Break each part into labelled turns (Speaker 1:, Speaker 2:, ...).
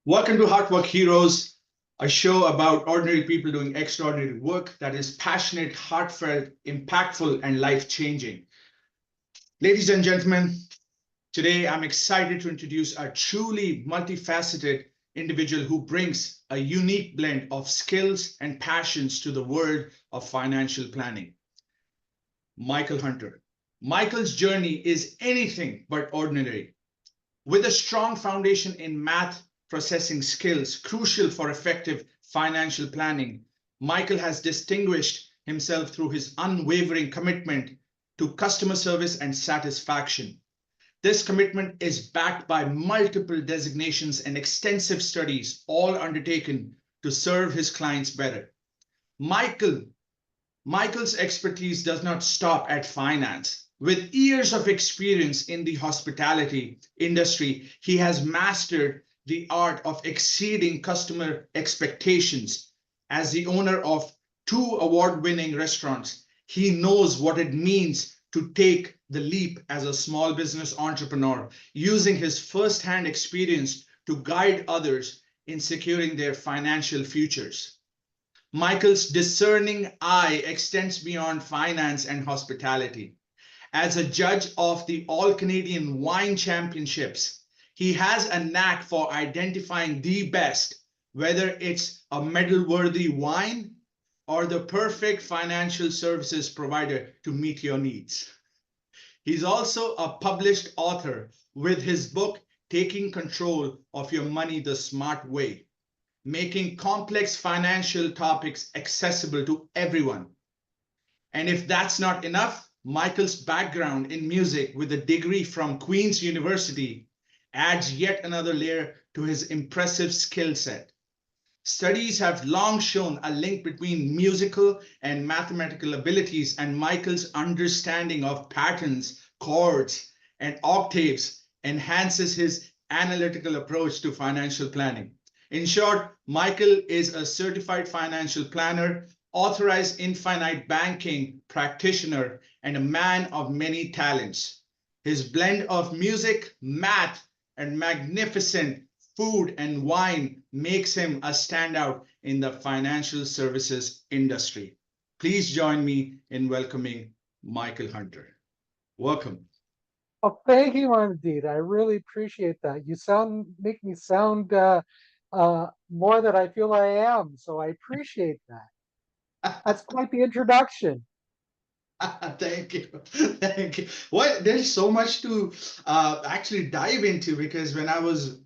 Speaker 1: Welcome to Heartwork Heroes, a show about ordinary people doing extraordinary work that is passionate, heartfelt, impactful, and life changing. Ladies and gentlemen, today I'm excited to introduce a truly multifaceted individual who brings a unique blend of skills and passions to the world of financial planning. Michael Hunter. Michael's journey is anything but ordinary. With a strong foundation in math processing skills crucial for effective financial planning, Michael has distinguished himself through his unwavering commitment to customer service and satisfaction. This commitment is backed by multiple designations and extensive studies, all undertaken to serve his clients better. Michael Michael's expertise does not stop at finance. With years of experience in the hospitality industry, he has mastered the art of exceeding customer expectations. As the owner of two award winning restaurants, he knows what it means to take the leap as a small business entrepreneur, using his first hand experience to guide others in securing their financial futures. Michael's discerning eye extends beyond finance and hospitality. As a judge of the All Canadian Wine Championships, he has a knack for identifying the best, whether it's a medal worthy wine or the perfect financial services provider to meet your needs. He's also a published author with his book, Taking Control of Your Money the Smart Way, making complex financial topics accessible to everyone. And if that's not enough, Michael's background in music with a degree from Queen's University adds yet another layer to his impressive skill set. Studies have long shown a link between musical and mathematical abilities, and Michael's understanding of patterns, chords, and octaves enhances his analytical approach to financial planning. In short, Michael is a certified financial planner, authorized infinite banking practitioner, and a man of many talents. His blend of music, math, and magnificent food and wine makes him a standout in the financial services industry. Please join me in welcoming Michael Hunter. Welcome.
Speaker 2: Oh, thank you, indeed. I really appreciate that. You make me sound more than I feel I am, so I appreciate that. That's quite the introduction.
Speaker 1: Thank you. Thank you. Well, there's so much to actually dive into because when I was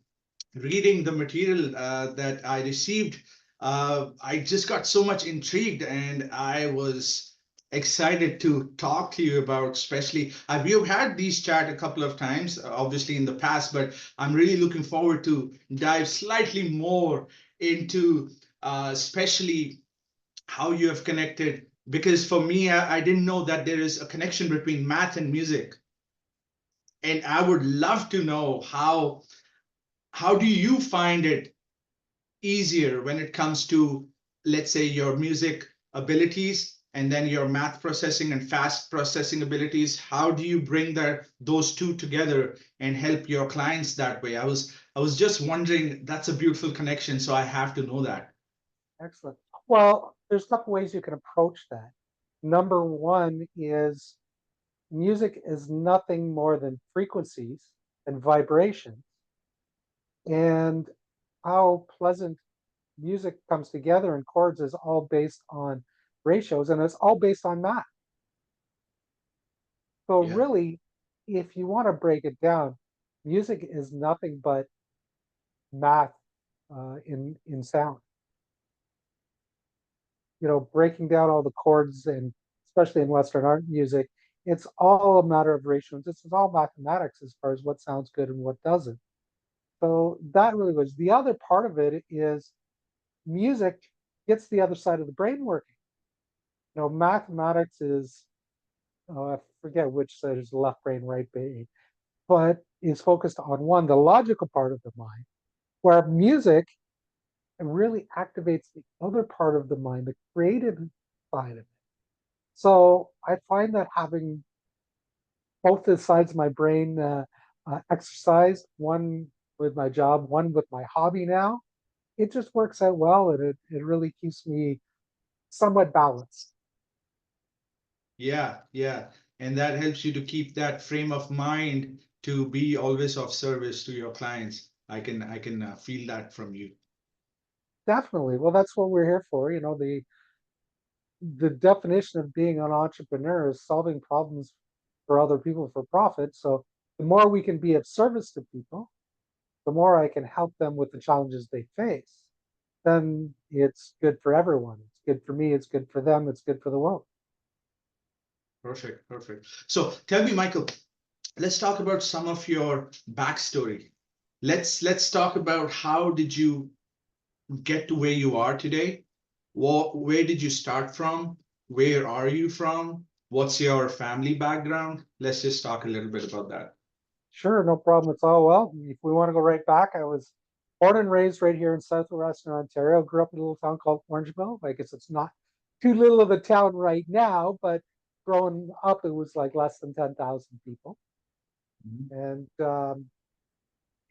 Speaker 1: reading the material that I received, I just got so much intrigued and I was excited to talk to you about, especially, we've had these chat a couple of times, obviously in the past, but I'm really looking forward to dive slightly more into especially how you have connected. Because for me, I didn't know that there is a connection between math and music. And I would love to know how do you find it easier when it comes to, let's say, your music abilities and then your math processing and fast processing abilities? How do you bring those two together and help your clients that way? I was just wondering. That's a beautiful connection, so I have to know that.
Speaker 2: Excellent. Well, there's a couple ways you can approach that. Number one is music is nothing more than frequencies and vibrations, and how pleasant music comes together in chords is all based on ratios, and it's all based on math. So
Speaker 1: Yeah.
Speaker 2: really, if you want to break it down, music is nothing but math in sound. Breaking down all the chords, and especially in Western art music, it's all a matter of ratios. It's all mathematics as far as what sounds good and what doesn't. So that really was the other part of it is music gets the other side of the brain working. Mathematics is I forget which side is left brain, right brain, but is focused on one, the logical part of the mind, where music really activates the other part of the mind, the creative side of it. So I find that having both the sides of my brain exercised, one with my job, one with my hobby now. It just works out well, and it really keeps me somewhat balanced.
Speaker 1: Yeah, yeah. And that helps you to keep that frame of mind to be always of service to your clients. I can feel that from you.
Speaker 2: Definitely. Well, that's what we're here for. You know, the definition of being an entrepreneur is solving problems for other people for profit. So the more we can be of service to people, the more I can help them with the challenges they face, then it's good for everyone. It's good for me, it's good for them, it's good for the world.
Speaker 1: Perfect, perfect. So tell me, Michael, let's talk about some of your backstory. Let's talk about how did you get to where you are today? Where did you start from? Where are you from? What's your family background? Let's just talk a little bit about that.
Speaker 2: Sure, no problem at all. Well, if we want to go right back, I was born and raised right here in southwestern Ontario. Grew up in a little town called Orangeville. I guess it's not too little of a town right now, but growing up, it was like less than 10,000 people.
Speaker 1: Mhm.
Speaker 2: And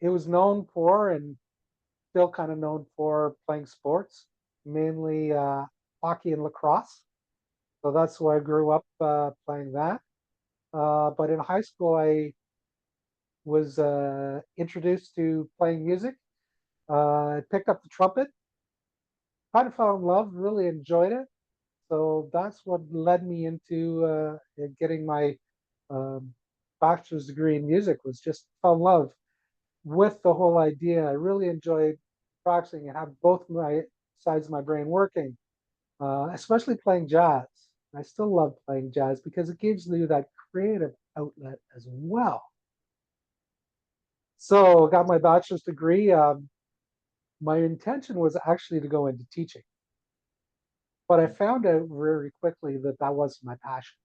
Speaker 2: it was known for, and still kind of known for, playing sports, mainly hockey and lacrosse. So that's why I grew up playing that. But in high school, I was introduced to playing music. I picked up the trumpet, kind of fell in love, really enjoyed it. So that's what led me into getting my um, bachelor's degree in music. Was just fell in love with the whole idea. I really enjoyed practicing and have both my sides of my brain working, especially playing jazz. I still love playing jazz because it gives you that creative outlet as well. So got my bachelor's degree. My intention was actually to go into teaching, but I found out very quickly that that wasn't my passion.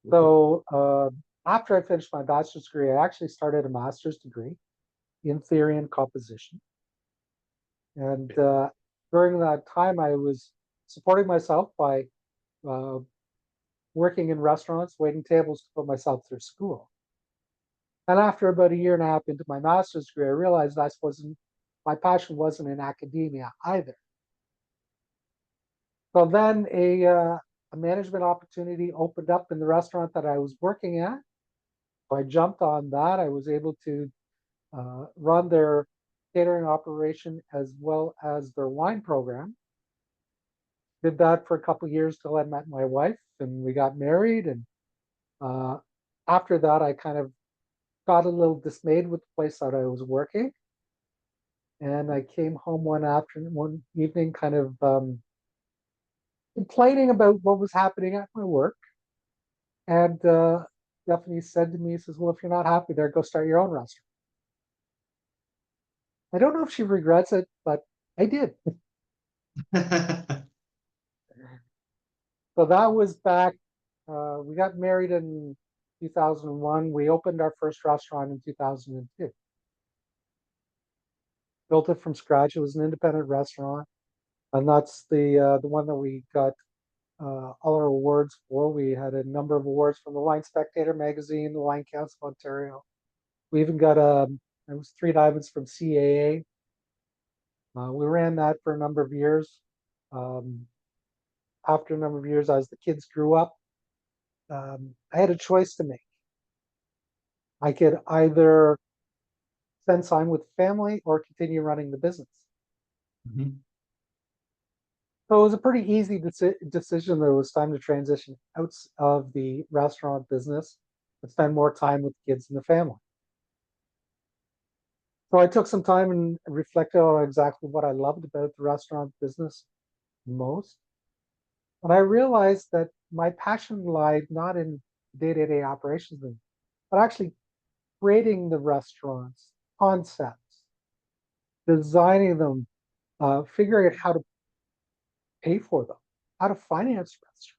Speaker 1: Okay.
Speaker 2: So after I finished my bachelor's degree, I actually started a master's degree in theory and composition. And during that time, I was supporting myself by uh, working in restaurants, waiting tables to put myself through school. And after about a year and a half into my master's degree, I realized that wasn't my passion wasn't in academia either. So then a management opportunity opened up in the restaurant that I was working at. So I jumped on that. I was able to run their catering operation as well as their wine program. Did that for a couple of years till I met my wife and we got married. And uh, after that, I kind of got a little dismayed with the place that I was working. And I came home one afternoon, one evening, kind of complaining about what was happening at my work. And Stephanie said to me, says, "Well, if you're not happy there, go start your own restaurant." I don't know if she regrets it, but I did. So that was back, we got married in 2001. We opened our first restaurant in 2002. Built it from scratch. It was an independent restaurant. And that's the one that we got all our awards for. We had a number of awards from the Wine Spectator magazine, the Wine Council of Ontario. We even got it was 3 diamonds from CAA. We ran that for a number of years. Um, After a number of years, as the kids grew up, I had a choice to make. I could either spend time with family or continue running the business.
Speaker 1: Mhm.
Speaker 2: So it was a pretty easy decision that it was time to transition out of the restaurant business and spend more time with the kids and the family. So I took some time and reflected on exactly what I loved about the restaurant business most. And I realized that my passion lied not in day-to-day operations, but actually creating the restaurants, concepts, designing them, figuring out how to pay for them, how to finance restaurants.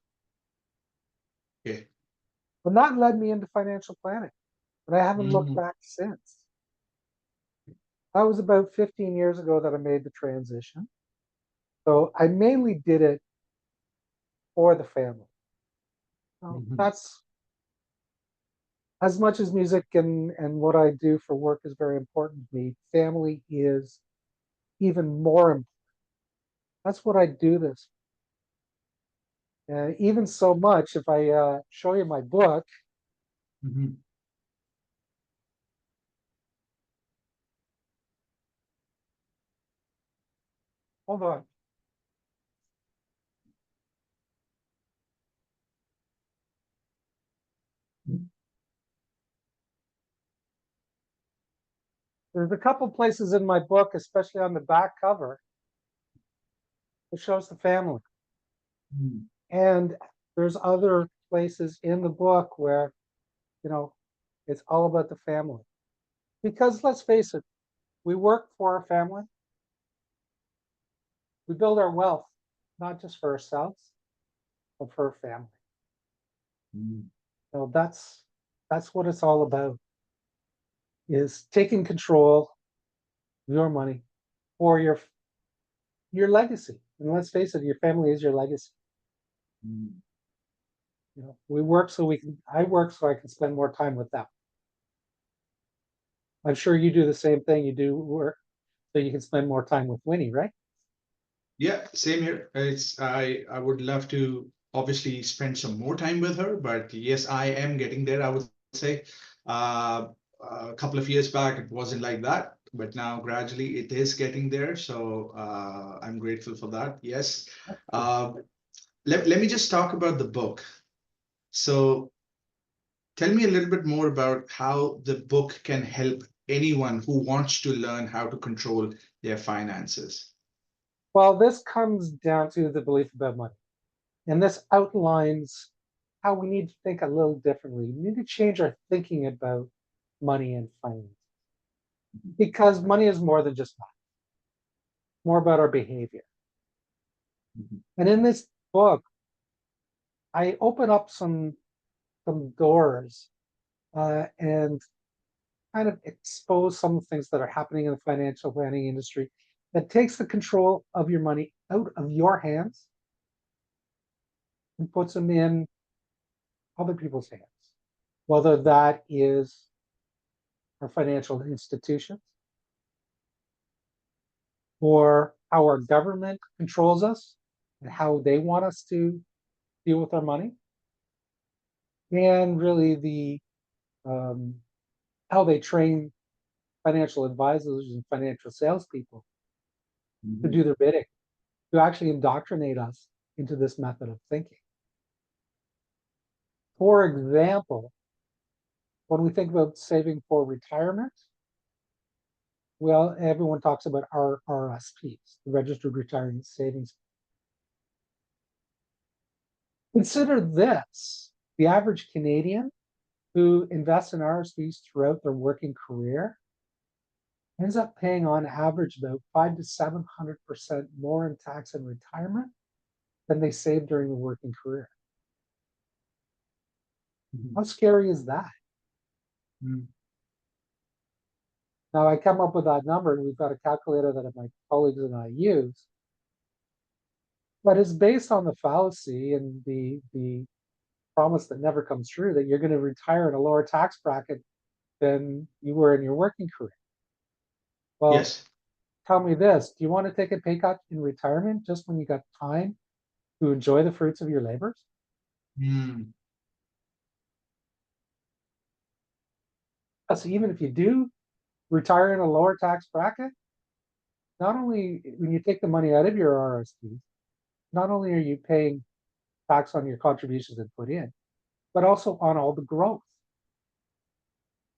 Speaker 1: Okay.
Speaker 2: And that led me into financial planning. And I haven't looked
Speaker 1: Mm.
Speaker 2: back since. That was about 15 years ago that I made the transition. So I mainly did it for the family. So
Speaker 1: Mhm.
Speaker 2: that's as much as music and what I do for work is very important to me, family is even more important. That's what I do this. Even so much, if I show you my book,
Speaker 1: Mhm.
Speaker 2: hold on. There's a couple places in my book, especially on the back cover, that shows the family.
Speaker 1: Mhm.
Speaker 2: And there's other places in the book where, it's all about the family. Because let's face it, we work for our family. We build our wealth, not just for ourselves, but for our family.
Speaker 1: Mhm.
Speaker 2: That's what it's all about, is taking control of your money for your legacy. And let's face it, your family is your legacy.
Speaker 1: Mhm.
Speaker 2: We I work so I can spend more time with them. I'm sure you do the same thing. You do work so you can spend more time with Winnie, right?
Speaker 1: Yeah, same here. I would love to obviously spend some more time with her, but yes, I am getting there, I would say. Uh, a couple of years back, it wasn't like that, but now gradually it is getting there. So I'm grateful for that. Yes. Uh, let me just talk about the book. So tell me a little bit more about how the book can help anyone who wants to learn how to control their finances.
Speaker 2: Well, this comes down to the belief about money. And this outlines how we need to think a little differently. We need to change our thinking about money and finance, because money is more than just money, more about our behavior.
Speaker 1: Mhm.
Speaker 2: And in this book, I open up some doors and kind of expose some of the things that are happening in the financial planning industry that takes the control of your money out of your hands and puts them in other people's hands, whether that is our financial institutions or how our government controls us and how they want us to deal with our money, and really the um, how they train financial advisors and financial salespeople to
Speaker 1: Mhm.
Speaker 2: do their bidding, to actually indoctrinate us into this method of thinking. For example, when we think about saving for retirement, well, everyone talks about RRSPs, the Registered Retirement Savings. Consider this: the average Canadian who invests in RSPs throughout their working career ends up paying on average about 500 to 700% more in tax in retirement than they saved during the working career.
Speaker 1: Mhm.
Speaker 2: How scary is that?
Speaker 1: Mhm.
Speaker 2: Now I come up with that number, and we've got a calculator that my colleagues and I use, but it's based on the fallacy and the promise that never comes true that you're going to retire in a lower tax bracket than you were in your working career. Well,
Speaker 1: Yes.
Speaker 2: tell me this: do you want to take a pay cut in retirement just when you got time to enjoy the fruits of your labors?
Speaker 1: Mm.
Speaker 2: So even if you do retire in a lower tax bracket, not only when you take the money out of your RSP, not only are you paying tax on your contributions and put in, but also on all the growth.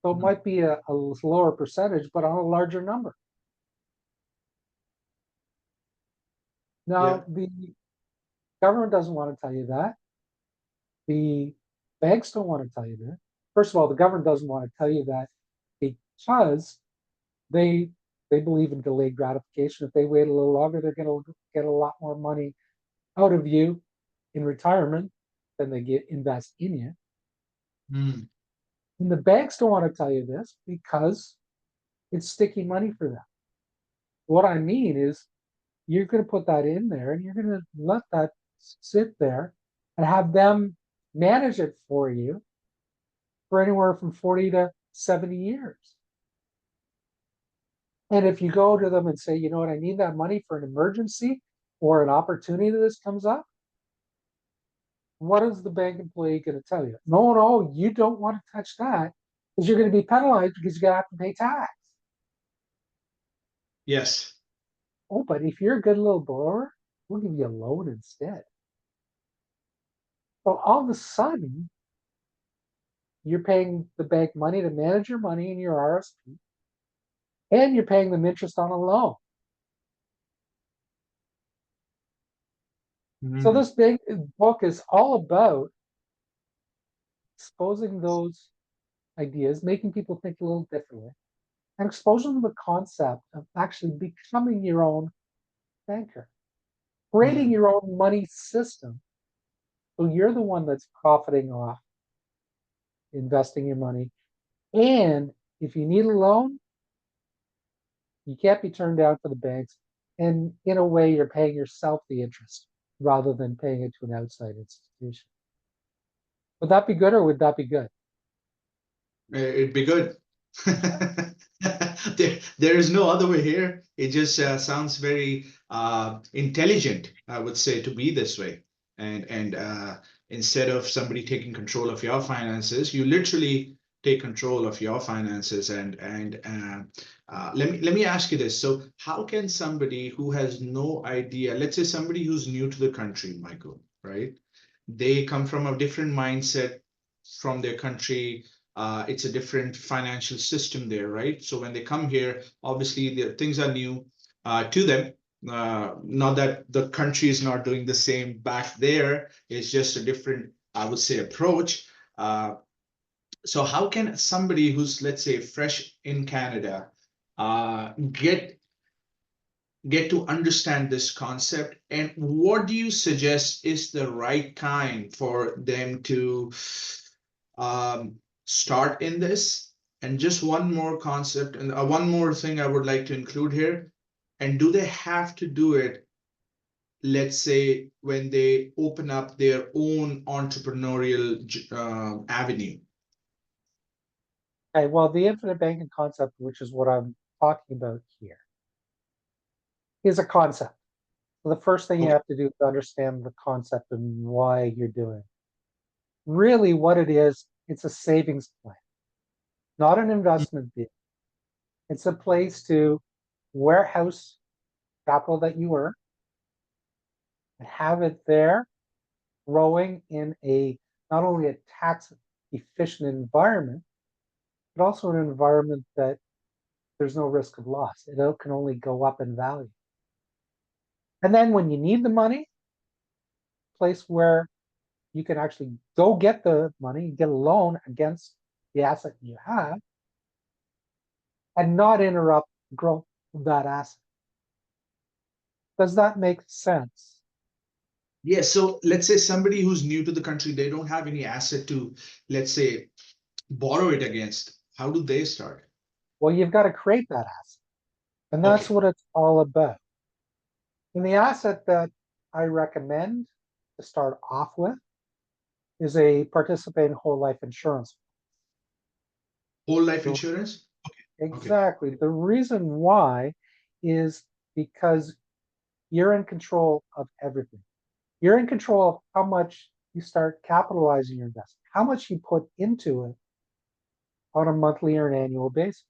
Speaker 2: So it
Speaker 1: Mm.
Speaker 2: might be a lower percentage, but on a larger number.
Speaker 1: Yeah.
Speaker 2: Now, the government doesn't want to tell you that. The banks don't want to tell you that. First of all, the government doesn't want to tell you that because they they believe in delayed gratification. If they wait a little longer, they're going to get a lot more money out of you in retirement than they get invest in you.
Speaker 1: Mm.
Speaker 2: And the banks don't want to tell you this because it's sticky money for them. What I mean is you're going to put that in there and you're going to let that sit there and have them manage it for you for anywhere from 40 to 70 years. And if you go to them and say, you know what, I need that money for an emergency or an opportunity that comes up, what is the bank employee going to tell you? No, no, you don't want to touch that because you're going to be penalized because you're going to have to pay tax.
Speaker 1: Yes.
Speaker 2: Oh, but if you're a good little borrower, we'll give you a loan instead. So all of a sudden, you're paying the bank money to manage your money in your RSP, and you're paying them interest on a loan. So this big book is all about exposing those ideas, making people think a little differently, and exposing them the concept of actually becoming your own banker, creating your own money system. So you're the one that's profiting off investing your money. And if you need a loan, you can't be turned down for the banks. And in a way, you're paying yourself the interest rather than paying it to an outside institution. Would that be good or would that be good?
Speaker 1: It'd be good. There is no other way here. It just sounds very intelligent, I would say, to be this way. And instead of somebody taking control of your finances, you literally take control of your finances. And let me ask you this. So, how can somebody who has no idea, let's say somebody who's new to the country, Michael, right? They come from a different mindset from their country. It's a different financial system there, right? So when they come here, obviously the things are new to them. Not that the country is not doing the same back there. It's just a different, I would say, approach. So how can somebody who's, let's say, fresh in Canada get to understand this concept, and what do you suggest is the right time for them to start in this? And just one more concept and one more thing I would like to include here. And do they have to do it, let's say, when they open up their own entrepreneurial avenue?
Speaker 2: Okay, well, the infinite banking concept, which is what I'm talking about here, is a concept. So the first thing you
Speaker 1: Okay.
Speaker 2: have to do is understand the concept and why you're doing it. Really, what it is, it's a savings plan, not an investment vehicle. It's a place to warehouse capital that you earn and have it there growing in a not only a tax efficient environment, but also an environment that there's no risk of loss. It can only go up in value. And then when you need the money, place where you can actually go get the money, get a loan against the asset you have, and not interrupt growth of that asset. Does that make sense?
Speaker 1: Yeah, so let's say somebody who's new to the country, they don't have any asset to, let's say, borrow it against. How do they start?
Speaker 2: Well, you've got to create that asset. And that's
Speaker 1: Okay.
Speaker 2: what it's all about. And the asset that I recommend to start off with is a participating whole life insurance.
Speaker 1: Whole life
Speaker 2: So
Speaker 1: insurance? Okay.
Speaker 2: exactly. The reason why is because you're in control of everything. You're in control of how much you start capitalizing your investment, how much you put into it on a monthly or an annual basis.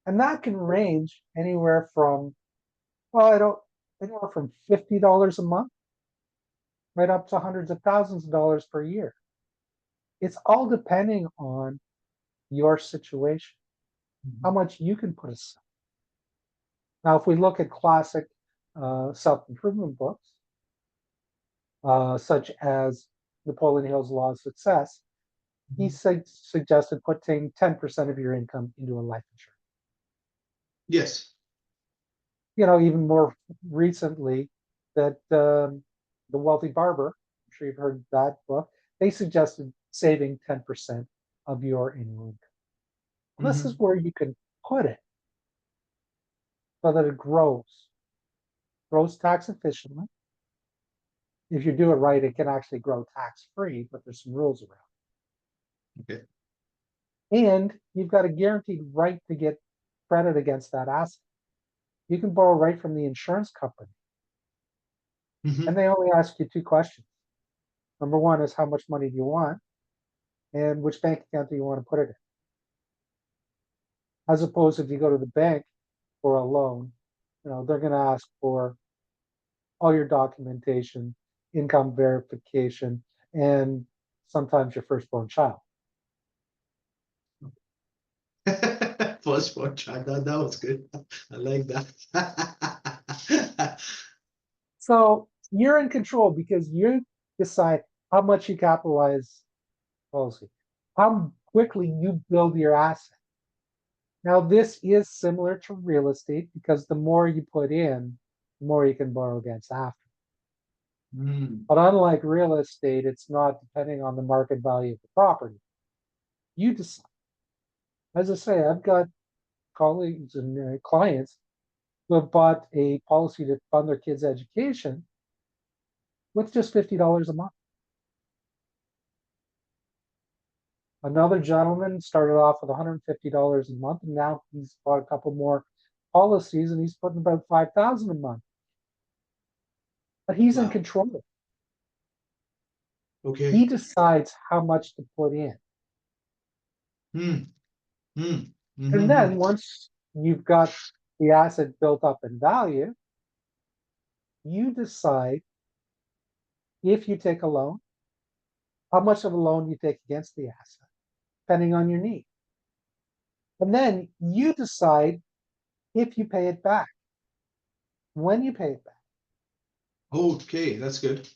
Speaker 2: And that can range anywhere from, well, anywhere from $50 a month right up to hundreds of thousands of dollars per year. It's all depending on your situation, how much you can put aside. Now, if we look at classic self-improvement books, such as Napoleon Hill's Law of Success, he suggested putting 10% of your income into a life insurance.
Speaker 1: Yes.
Speaker 2: Even more recently, that the Wealthy Barber, I'm sure you've heard that book, they suggested saving 10% of your annual income. Well, this is where you can put it so that it grows tax efficiently. If you do it right, it can actually grow tax free, but there's some rules around.
Speaker 1: Okay.
Speaker 2: And you've got a guaranteed right to get credit against that asset. You can borrow right from the insurance company. And
Speaker 1: Mhm.
Speaker 2: they only ask you two questions. Number one is how much money do you want? And which bank account do you want to put it in? As opposed to if you go to the bank for a loan, they're going to ask for all your documentation, income verification, and sometimes your firstborn child.
Speaker 1: First one, that was good. I like that.
Speaker 2: So you're in control because you decide how much you capitalize policy, how quickly you build your asset. Now, this is similar to real estate because the more you put in, the more you can borrow against after.
Speaker 1: Mm.
Speaker 2: But unlike real estate, it's not depending on the market value of the property. You decide. As I say, I've got colleagues and clients who have bought a policy to fund their kids' education with just $50 a month. Another gentleman started off with $150 a month, and now he's bought a couple more policies, and he's putting about $5,000 a month. But he's in
Speaker 1: Wow.
Speaker 2: control. He
Speaker 1: Okay.
Speaker 2: decides how much to put in.
Speaker 1: Mm. Mm.
Speaker 2: And then
Speaker 1: Mm-hmm.
Speaker 2: once you've got the asset built up in value, you decide if you take a loan, how much of a loan you take against the asset, depending on your need. And then you decide if you pay it back, when you pay it back.
Speaker 1: Okay, that's good.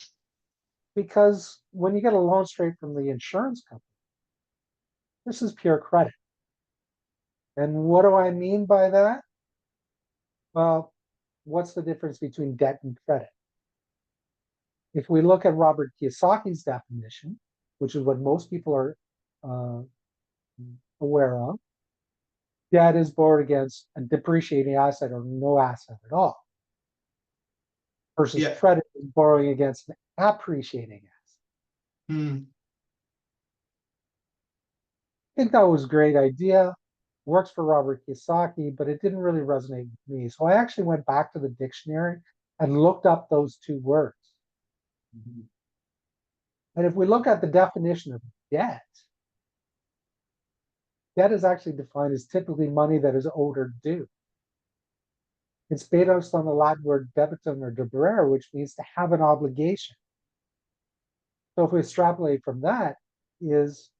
Speaker 2: Because when you get a loan straight from the insurance company, this is pure credit. And what do I mean by that? Well, what's the difference between debt and credit? If we look at Robert Kiyosaki's definition, which is what most people are uh, aware of, debt is borrowed against a depreciating asset or no asset at all, versus
Speaker 1: Yeah.
Speaker 2: credit is borrowing against an appreciating asset.
Speaker 1: Mm.
Speaker 2: I think that was a great idea. Works for Robert Kiyosaki, but it didn't really resonate with me. So I actually went back to the dictionary and looked up those two words.
Speaker 1: Mhm.
Speaker 2: And if we look at the definition of debt, debt is actually defined as typically money that is owed or due. It's based on the Latin word debitum or deberere, which means to have an obligation. So if we extrapolate from that, is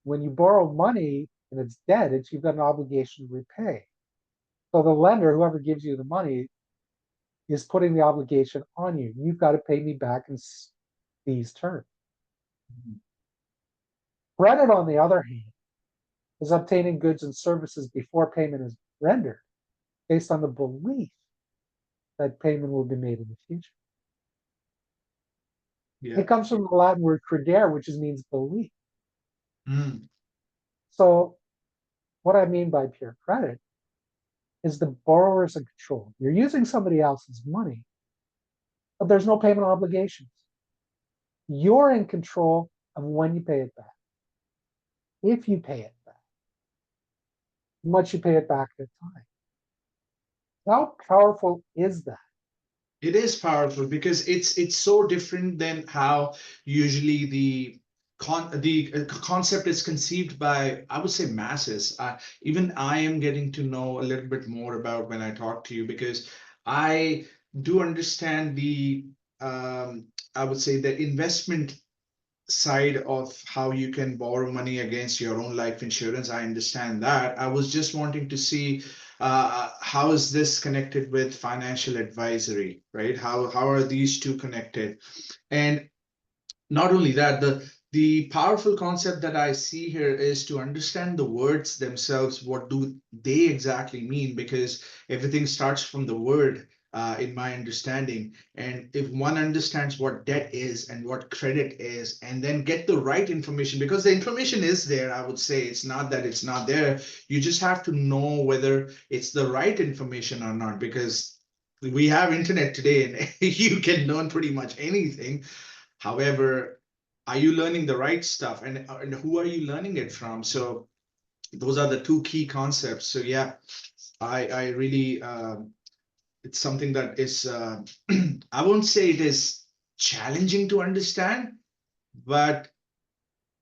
Speaker 2: when you borrow money and it's debt, you've got an obligation to repay. So the lender, whoever gives you the money, is putting the obligation on you. You've got to pay me back in these terms.
Speaker 1: Mhm.
Speaker 2: Credit, on the other hand, is obtaining goods and services before payment is rendered based on the belief that payment will be made in the future.
Speaker 1: Yeah.
Speaker 2: It comes from the Latin word credere, which means belief.
Speaker 1: Mm.
Speaker 2: So what I mean by pure credit is the borrower is in control. You're using somebody else's money, but there's no payment obligations. You're in control of when you pay it back, if you pay it back, how much you pay it back at a time. How powerful is that?
Speaker 1: It is powerful because it's so different than how usually the concept is conceived by, I would say, masses. Even I am getting to know a little bit more about when I talk to you, because I do understand the I would say the investment side of how you can borrow money against your own life insurance. I understand that. I was just wanting to see how is this connected with financial advisory, right? How are these two connected? And not only that, the powerful concept that I see here is to understand the words themselves. What do they exactly mean? Because everything starts from the word, in my understanding. And if one understands what debt is and what credit is, and then get the right information, because the information is there, I would say it's not that it's not there. You just have to know whether it's the right information or not, because we have internet today and you can learn pretty much anything. However, are you learning the right stuff, and who are you learning it from? So those are the two key concepts. So yeah, I really it's something that is I won't say it is challenging to understand, but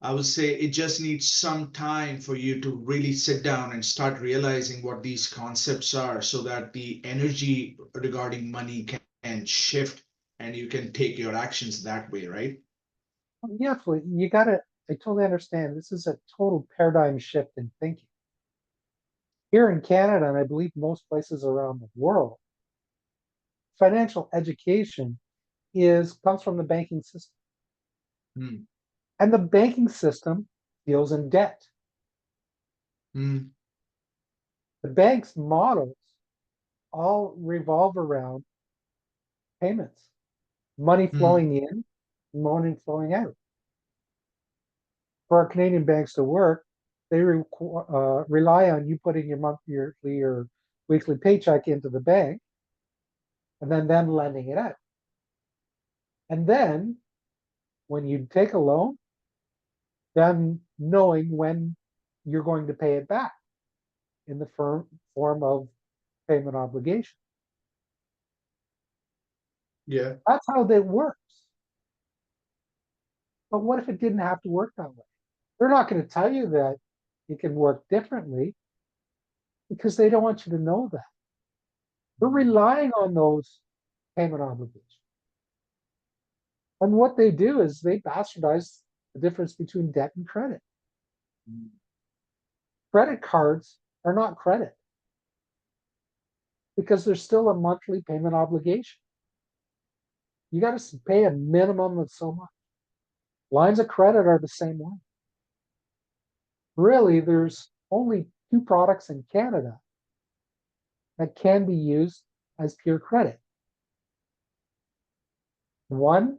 Speaker 1: I would say it just needs some time for you to really sit down and start realizing what these concepts are, so that the energy regarding money can shift and you can take your actions that way, right?
Speaker 2: Yeah, you gotta, I totally understand. This is a total paradigm shift in thinking. Here in Canada, and I believe most places around the world, financial education comes from the banking system.
Speaker 1: Mm,
Speaker 2: And the banking system deals in debt.
Speaker 1: mm,
Speaker 2: The bank's models all revolve around payments, money
Speaker 1: mm,
Speaker 2: flowing in, money flowing out. For our Canadian banks to work, they rely on you putting your monthly or weekly paycheck into the bank and then them lending it out. And then when you take a loan, then knowing when you're going to pay it back in the form of payment obligation.
Speaker 1: yeah.
Speaker 2: That's how that works. But what if it didn't have to work that way? They're not going to tell you that it can work differently because they don't want you to know that. They're relying on those payment obligations. And what they do is they bastardize the difference between debt and credit.
Speaker 1: Mm,
Speaker 2: Credit cards are not credit because there's still a monthly payment obligation. You got to pay a minimum of so much. Lines of credit are the same way. Really, there's only two products in Canada that can be used as pure credit. One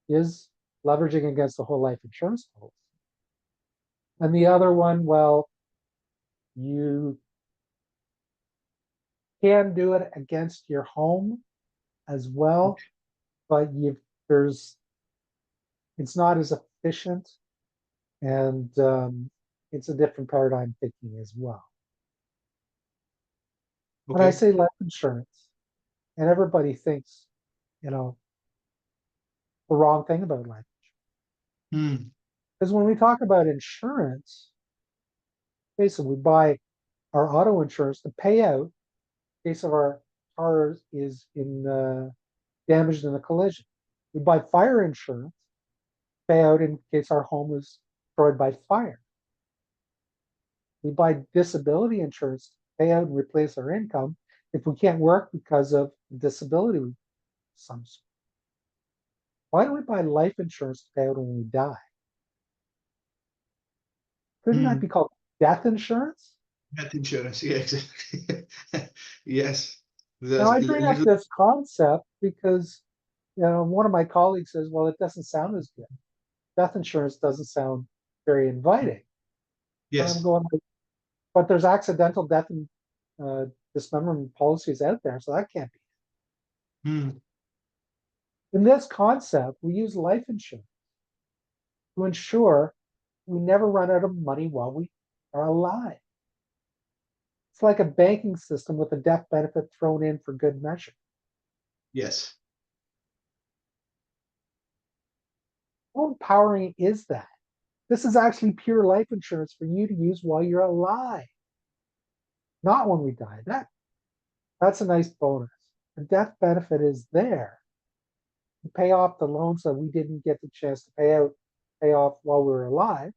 Speaker 2: is leveraging against the whole life insurance policy. And the other one, well, you can do it against your home as well, but there's it's not as efficient, and it's a different paradigm thinking as well. When I
Speaker 1: okay.
Speaker 2: say life insurance, and everybody thinks, you know, the wrong thing about life insurance.
Speaker 1: Mm,
Speaker 2: Because when we talk about insurance, basically we buy our auto insurance to pay out in case of our car is damaged in a collision. We buy fire insurance, pay out in case our home is destroyed by fire. We buy disability insurance to pay out and replace our income if we can't work because of disability of some sort. Why do we buy life insurance to pay out when we die? Couldn't that
Speaker 1: mm.
Speaker 2: be called death insurance?
Speaker 1: Health insurance, yeah, exactly. Yes,
Speaker 2: Now,
Speaker 1: the
Speaker 2: I bring up
Speaker 1: little,
Speaker 2: this concept because one of my colleagues says, well, it doesn't sound as good. Death insurance doesn't sound very inviting. And I'm
Speaker 1: yes.
Speaker 2: going, but there's accidental death and dismemberment policies out there, so that can't be.
Speaker 1: Mm,
Speaker 2: In this concept, we use life insurance to ensure we never run out of money while we are alive. It's like a banking system with a death benefit thrown in for good measure.
Speaker 1: yes.
Speaker 2: How empowering is that? This is actually pure life insurance for you to use while you're alive, not when we die. That's a nice bonus. The death benefit is there to pay off the loans that we didn't get the chance to pay off while we were alive,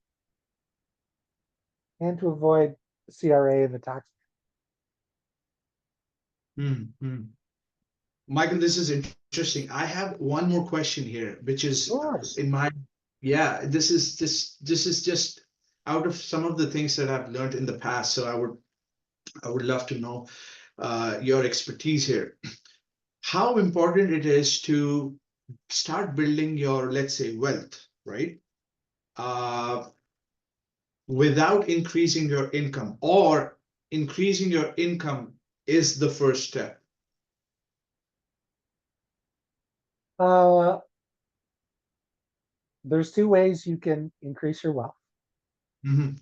Speaker 2: and to avoid the CRA and the tax.
Speaker 1: Mm, mm. Michael, this is interesting. I have one more question here, which is
Speaker 2: Sure.
Speaker 1: in my, yeah, this is just out of some of the things that I've learned in the past. So I would love to know your expertise here. How important it is to start building your, let's say, wealth, right? Uh, without increasing your income, or increasing your income is the first step.
Speaker 2: Uh, There's two ways you can increase your wealth,
Speaker 1: Mhm.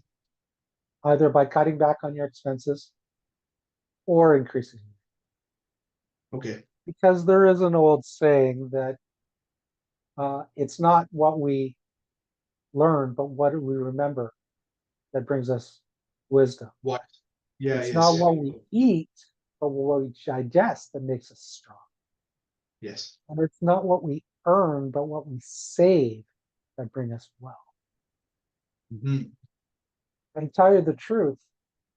Speaker 2: either by cutting back on your expenses or increasing.
Speaker 1: Okay.
Speaker 2: Because there is an old saying that it's not what we learn, but what we remember that brings us wisdom.
Speaker 1: What? Yeah,
Speaker 2: It's not
Speaker 1: yes.
Speaker 2: what we eat, but what we digest that makes us strong.
Speaker 1: Yes.
Speaker 2: And it's not what we earn, but what we save that bring us wealth.
Speaker 1: Mhm.
Speaker 2: And to tell you the truth,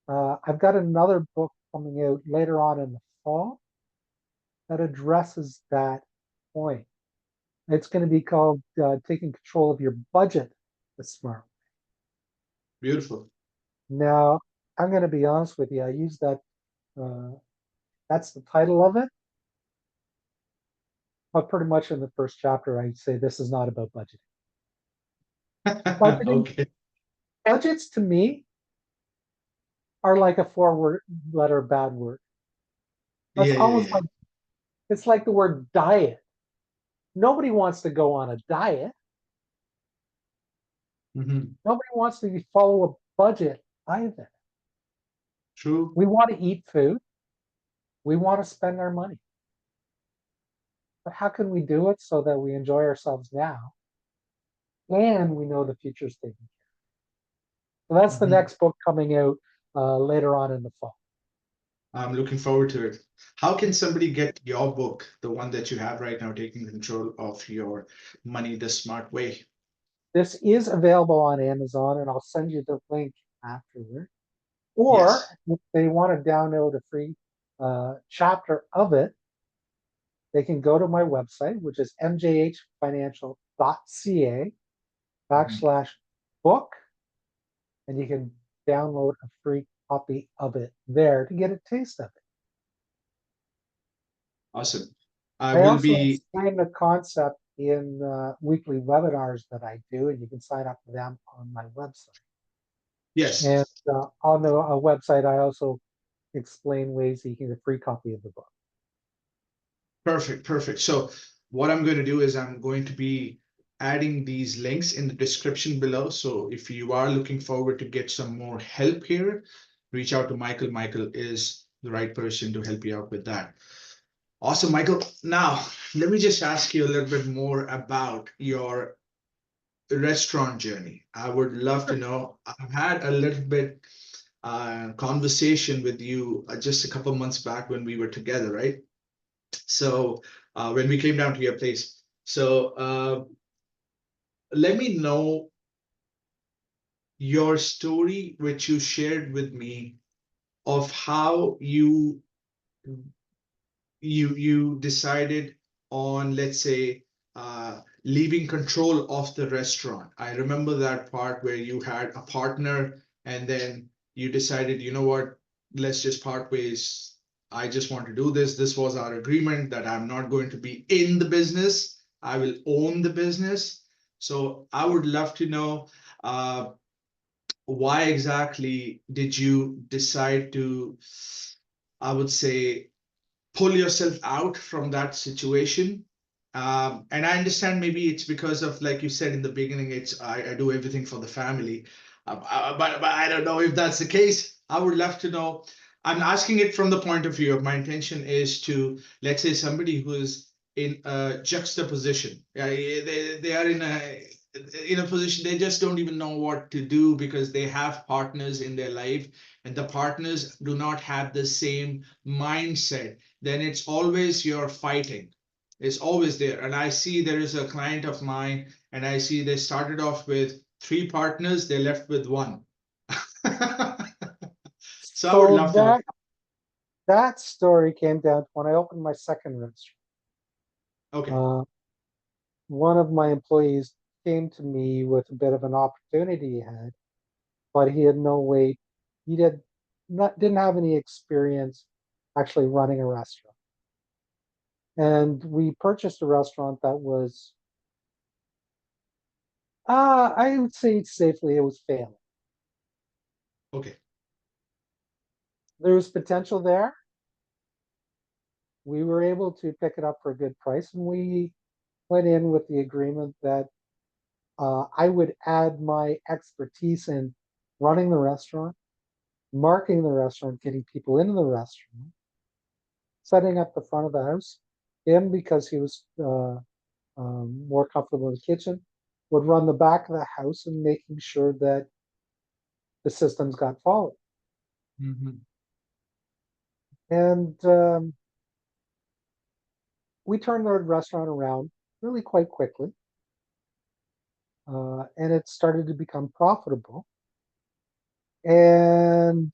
Speaker 2: I've got another book coming out later on in the fall that addresses that point. It's going to be called Taking Control of Your Budget the Smart Way.
Speaker 1: Beautiful.
Speaker 2: Now, I'm going to be honest with you. I use that, uh, that's the title of it. But pretty much in the first chapter, I say this is not about budgeting. Budgeting,
Speaker 1: Okay.
Speaker 2: budgets to me are like a four-word letter bad word. That's
Speaker 1: Yeah, yeah,
Speaker 2: almost
Speaker 1: yeah.
Speaker 2: like, it's like the word diet. Nobody wants to go on a diet.
Speaker 1: Mhm.
Speaker 2: Nobody wants to follow a budget either.
Speaker 1: True.
Speaker 2: We want to eat food. We want to spend our money. But how can we do it so that we enjoy ourselves now and we know the future's taken care of? So that's the
Speaker 1: Mhm.
Speaker 2: next book coming out later on in the fall.
Speaker 1: I'm looking forward to it. How can somebody get your book, the one that you have right now, Taking Control of Your Money the Smart Way?
Speaker 2: This is available on Amazon, and I'll send you the link afterward. Or
Speaker 1: Yes.
Speaker 2: if they want to download a free chapter of it, they can go to my website, which is mjhfinancial.ca
Speaker 1: Mhm.
Speaker 2: backslash book, and you can download a free copy of it there to get a taste of it.
Speaker 1: Awesome. I
Speaker 2: I
Speaker 1: will
Speaker 2: also
Speaker 1: be,
Speaker 2: explain the concept in weekly webinars that I do, and you can sign up for them on my website. And
Speaker 1: yes,
Speaker 2: on the website, I also explain ways that you can get a free copy of the book.
Speaker 1: perfect, perfect. So what I'm going to do is I'm going to be adding these links in the description below. So if you are looking forward to get some more help here, reach out to Michael. Michael is the right person to help you out with that. Awesome, Michael. Now, let me just ask you a little bit more about your restaurant journey. I would love to know. I've had a little bit conversation with you just a couple months back when we were together, right? So when we came down to your place. So let me know your story, which you shared with me, of how you decided on, let's say, leaving control of the restaurant. I remember that part where you had a partner and then you decided, you know what, let's just part ways. I just want to do this. This was our agreement that I'm not going to be in the business. I will own the business. So I would love to know why exactly did you decide to, I would say, pull yourself out from that situation. And I understand maybe it's because of, like you said in the beginning, it's I do everything for the family. But I don't know if that's the case. I would love to know. I'm asking it from the point of view of my intention is to, let's say, somebody who is in a juxtaposition. Yeah, they are in a position they just don't even know what to do because they have partners in their life and the partners do not have the same mindset. Then it's always you're fighting. It's always there. And I see there is a client of mine, and I see they started off with three partners, they left with one. So I would
Speaker 2: So
Speaker 1: love to know.
Speaker 2: that story came down to when I opened my second restaurant.
Speaker 1: Okay.
Speaker 2: Uh, one of my employees came to me with a bit of an opportunity he had, but he had no way, he didn't have any experience actually running a restaurant. And we purchased a restaurant that was, I would say safely, it was failing.
Speaker 1: Okay.
Speaker 2: There was potential there. We were able to pick it up for a good price, and we went in with the agreement that I would add my expertise in running the restaurant, marketing the restaurant, getting people into the restaurant, setting up the front of the house. Him, because he was more comfortable in the kitchen, would run the back of the house and making sure that the systems got followed.
Speaker 1: Mm-hmm.
Speaker 2: And we turned the restaurant around really quite quickly. And it started to become profitable. And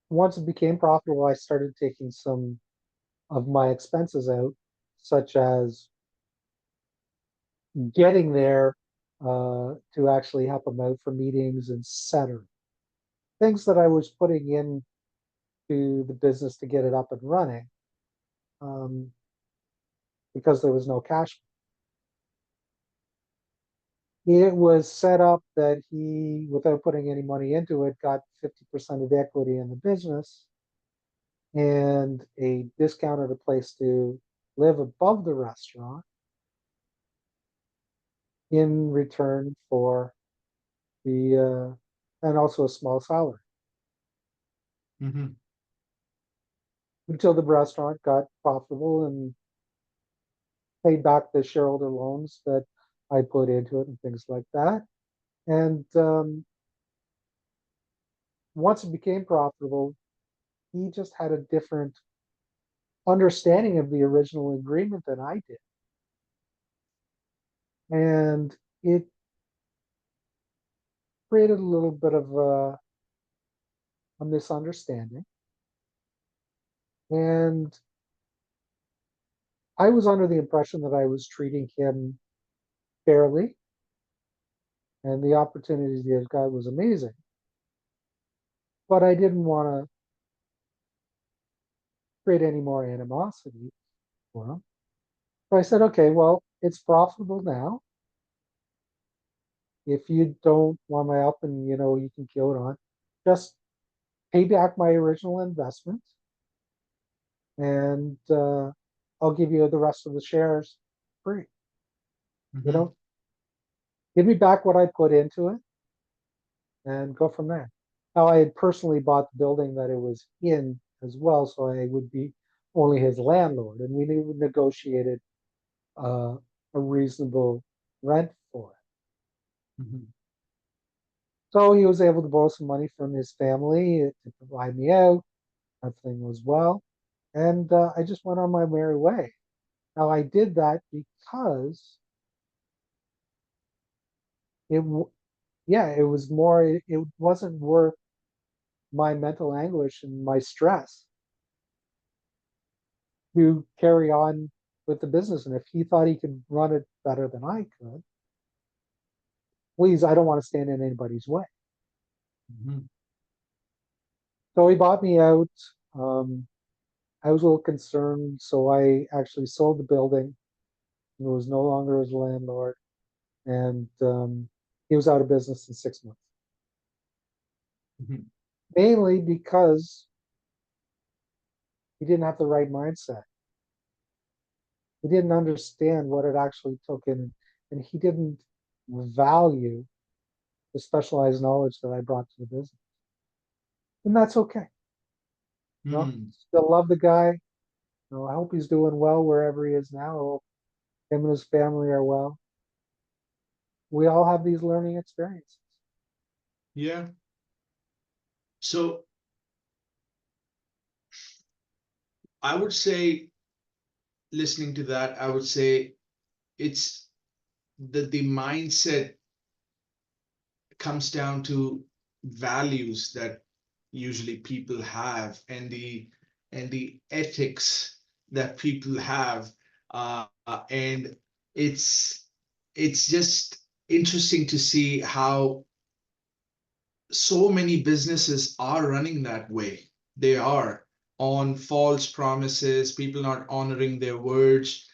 Speaker 2: once it became profitable, I started taking some of my expenses out, such as getting there to actually help them out for meetings, etc. Things that I was putting in to the business to get it up and running um, because there was no cash. It was set up that he, without putting any money into it, got 50% of the equity in the business and a discounted a place to live above the restaurant in return for the and also a small salary
Speaker 1: Mm-hmm.
Speaker 2: until the restaurant got profitable and paid back the shareholder loans that I put into it and things like that. And once it became profitable, he just had a different understanding of the original agreement than I did. And it created a little bit of a misunderstanding. And I was under the impression that I was treating him fairly and the opportunities he got was amazing. But I didn't want to create any more animosity for him. So I said, okay, well, it's profitable now. If you don't want my help and you can kill it on, just pay back my original investment and I'll give you the rest of the shares free. You
Speaker 1: Mm-hmm.
Speaker 2: know, give me back what I put into it and go from there. Now, I had personally bought the building that it was in as well, so I would be only his landlord, and we negotiated uh, a reasonable rent for it.
Speaker 1: Mm-hmm.
Speaker 2: So he was able to borrow some money from his family to provide me out. Everything was well, and I just went on my merry way. Now, I did that because it, yeah, it was more. It wasn't worth my mental anguish and my stress to carry on with the business. And if he thought he could run it better than I could, please, I don't want to stand in anybody's way.
Speaker 1: Mm-hmm.
Speaker 2: So he bought me out. Um, I was a little concerned, so I actually sold the building and was no longer his landlord. And he was out of business in 6 months,
Speaker 1: Mm-hmm.
Speaker 2: mainly because he didn't have the right mindset. He didn't understand what it actually took in, and he didn't value the specialized knowledge that I brought to the business. And that's okay.
Speaker 1: Mm-hmm.
Speaker 2: Still love the guy. I hope he's doing well wherever he is now. I hope him and his family are well. We all have these learning experiences.
Speaker 1: Yeah. So I would say, listening to that, I would say it's the mindset comes down to values that usually people have, and the ethics that people have, and it's it's just interesting to see how so many businesses are running that way. They are on false promises, people not honoring their words,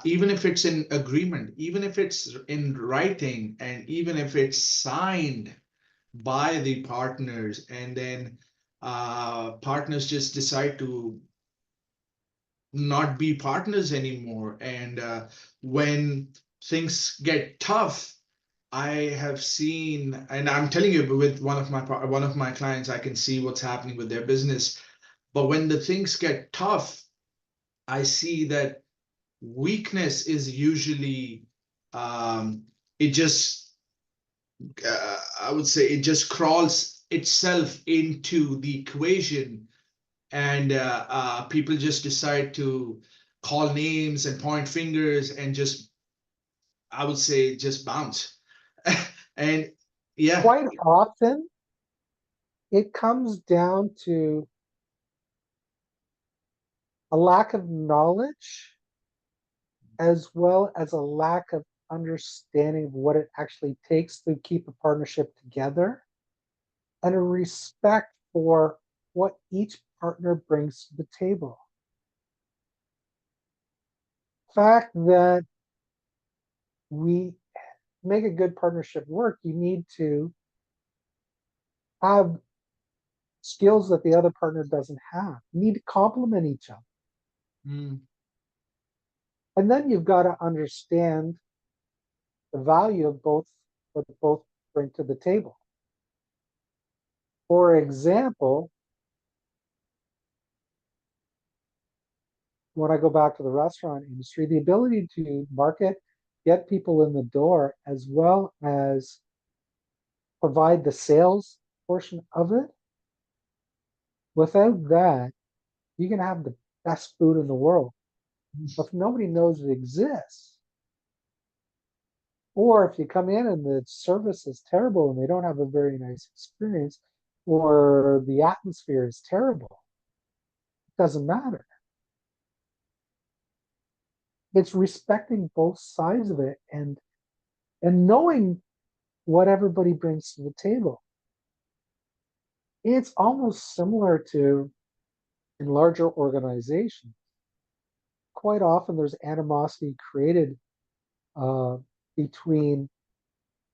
Speaker 1: even if it's in agreement, even if it's in writing, and even if it's signed by the partners, and then partners just decide to not be partners anymore. And when things get tough, I have seen, and I'm telling you, with one of my clients, I can see what's happening with their business. But when the things get tough, I see that weakness is usually it just I would say it just crawls itself into the equation, and people just decide to call names and point fingers and just, I would say, just bounce. And yeah,
Speaker 2: Quite often, it comes down to a lack of knowledge as well as a lack of understanding of what it actually takes to keep a partnership together and a respect for what each partner brings to the table. Fact that we make a good partnership work, you need to have skills that the other partner doesn't have. You need to complement each other.
Speaker 1: mm,
Speaker 2: And then you've got to understand the value of both, what both bring to the table. For example, when I go back to the restaurant industry, the ability to market, get people in the door, as well as provide the sales portion of it. Without that, you can have the best food in the world. But if nobody knows it exists, or if you come in and the service is terrible and they don't have a very nice experience, or the atmosphere is terrible, it doesn't matter. It's respecting both sides of it and knowing what everybody brings to the table. It's almost similar to in larger organizations. Quite often there's animosity created uh, between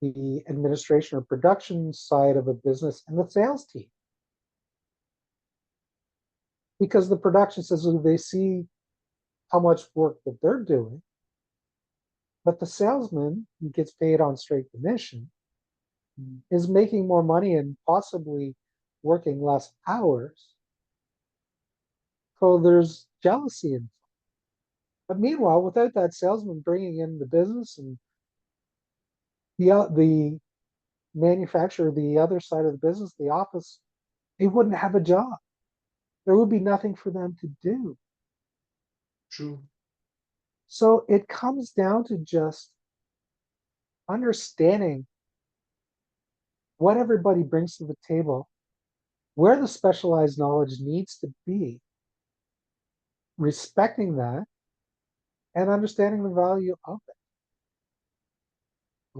Speaker 2: the administration or production side of a business and the sales team. Because the production says well, they see how much work that they're doing, but the salesman who gets paid on straight commission is making more money and possibly working less hours. So there's jealousy in. But meanwhile, without that salesman bringing in the business and the manufacturer, the other side of the business, the office, they wouldn't have a job. There would be nothing for them to do.
Speaker 1: true.
Speaker 2: So it comes down to just understanding what everybody brings to the table, where the specialized knowledge needs to be, respecting that, and understanding the value of it.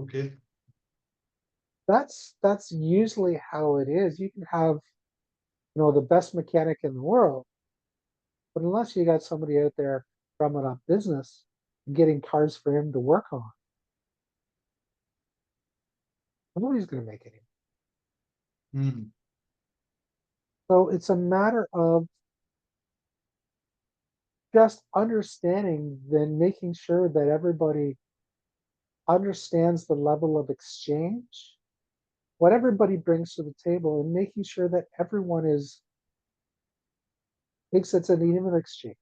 Speaker 1: Okay.
Speaker 2: That's usually how it is. You can have, the best mechanic in the world, but unless you got somebody out there drumming up business and getting cars for him to work on, nobody's going to make any.
Speaker 1: Mm,
Speaker 2: So it's a matter of just understanding, then making sure that everybody understands the level of exchange, what everybody brings to the table, and making sure that everyone thinks it's an even exchange,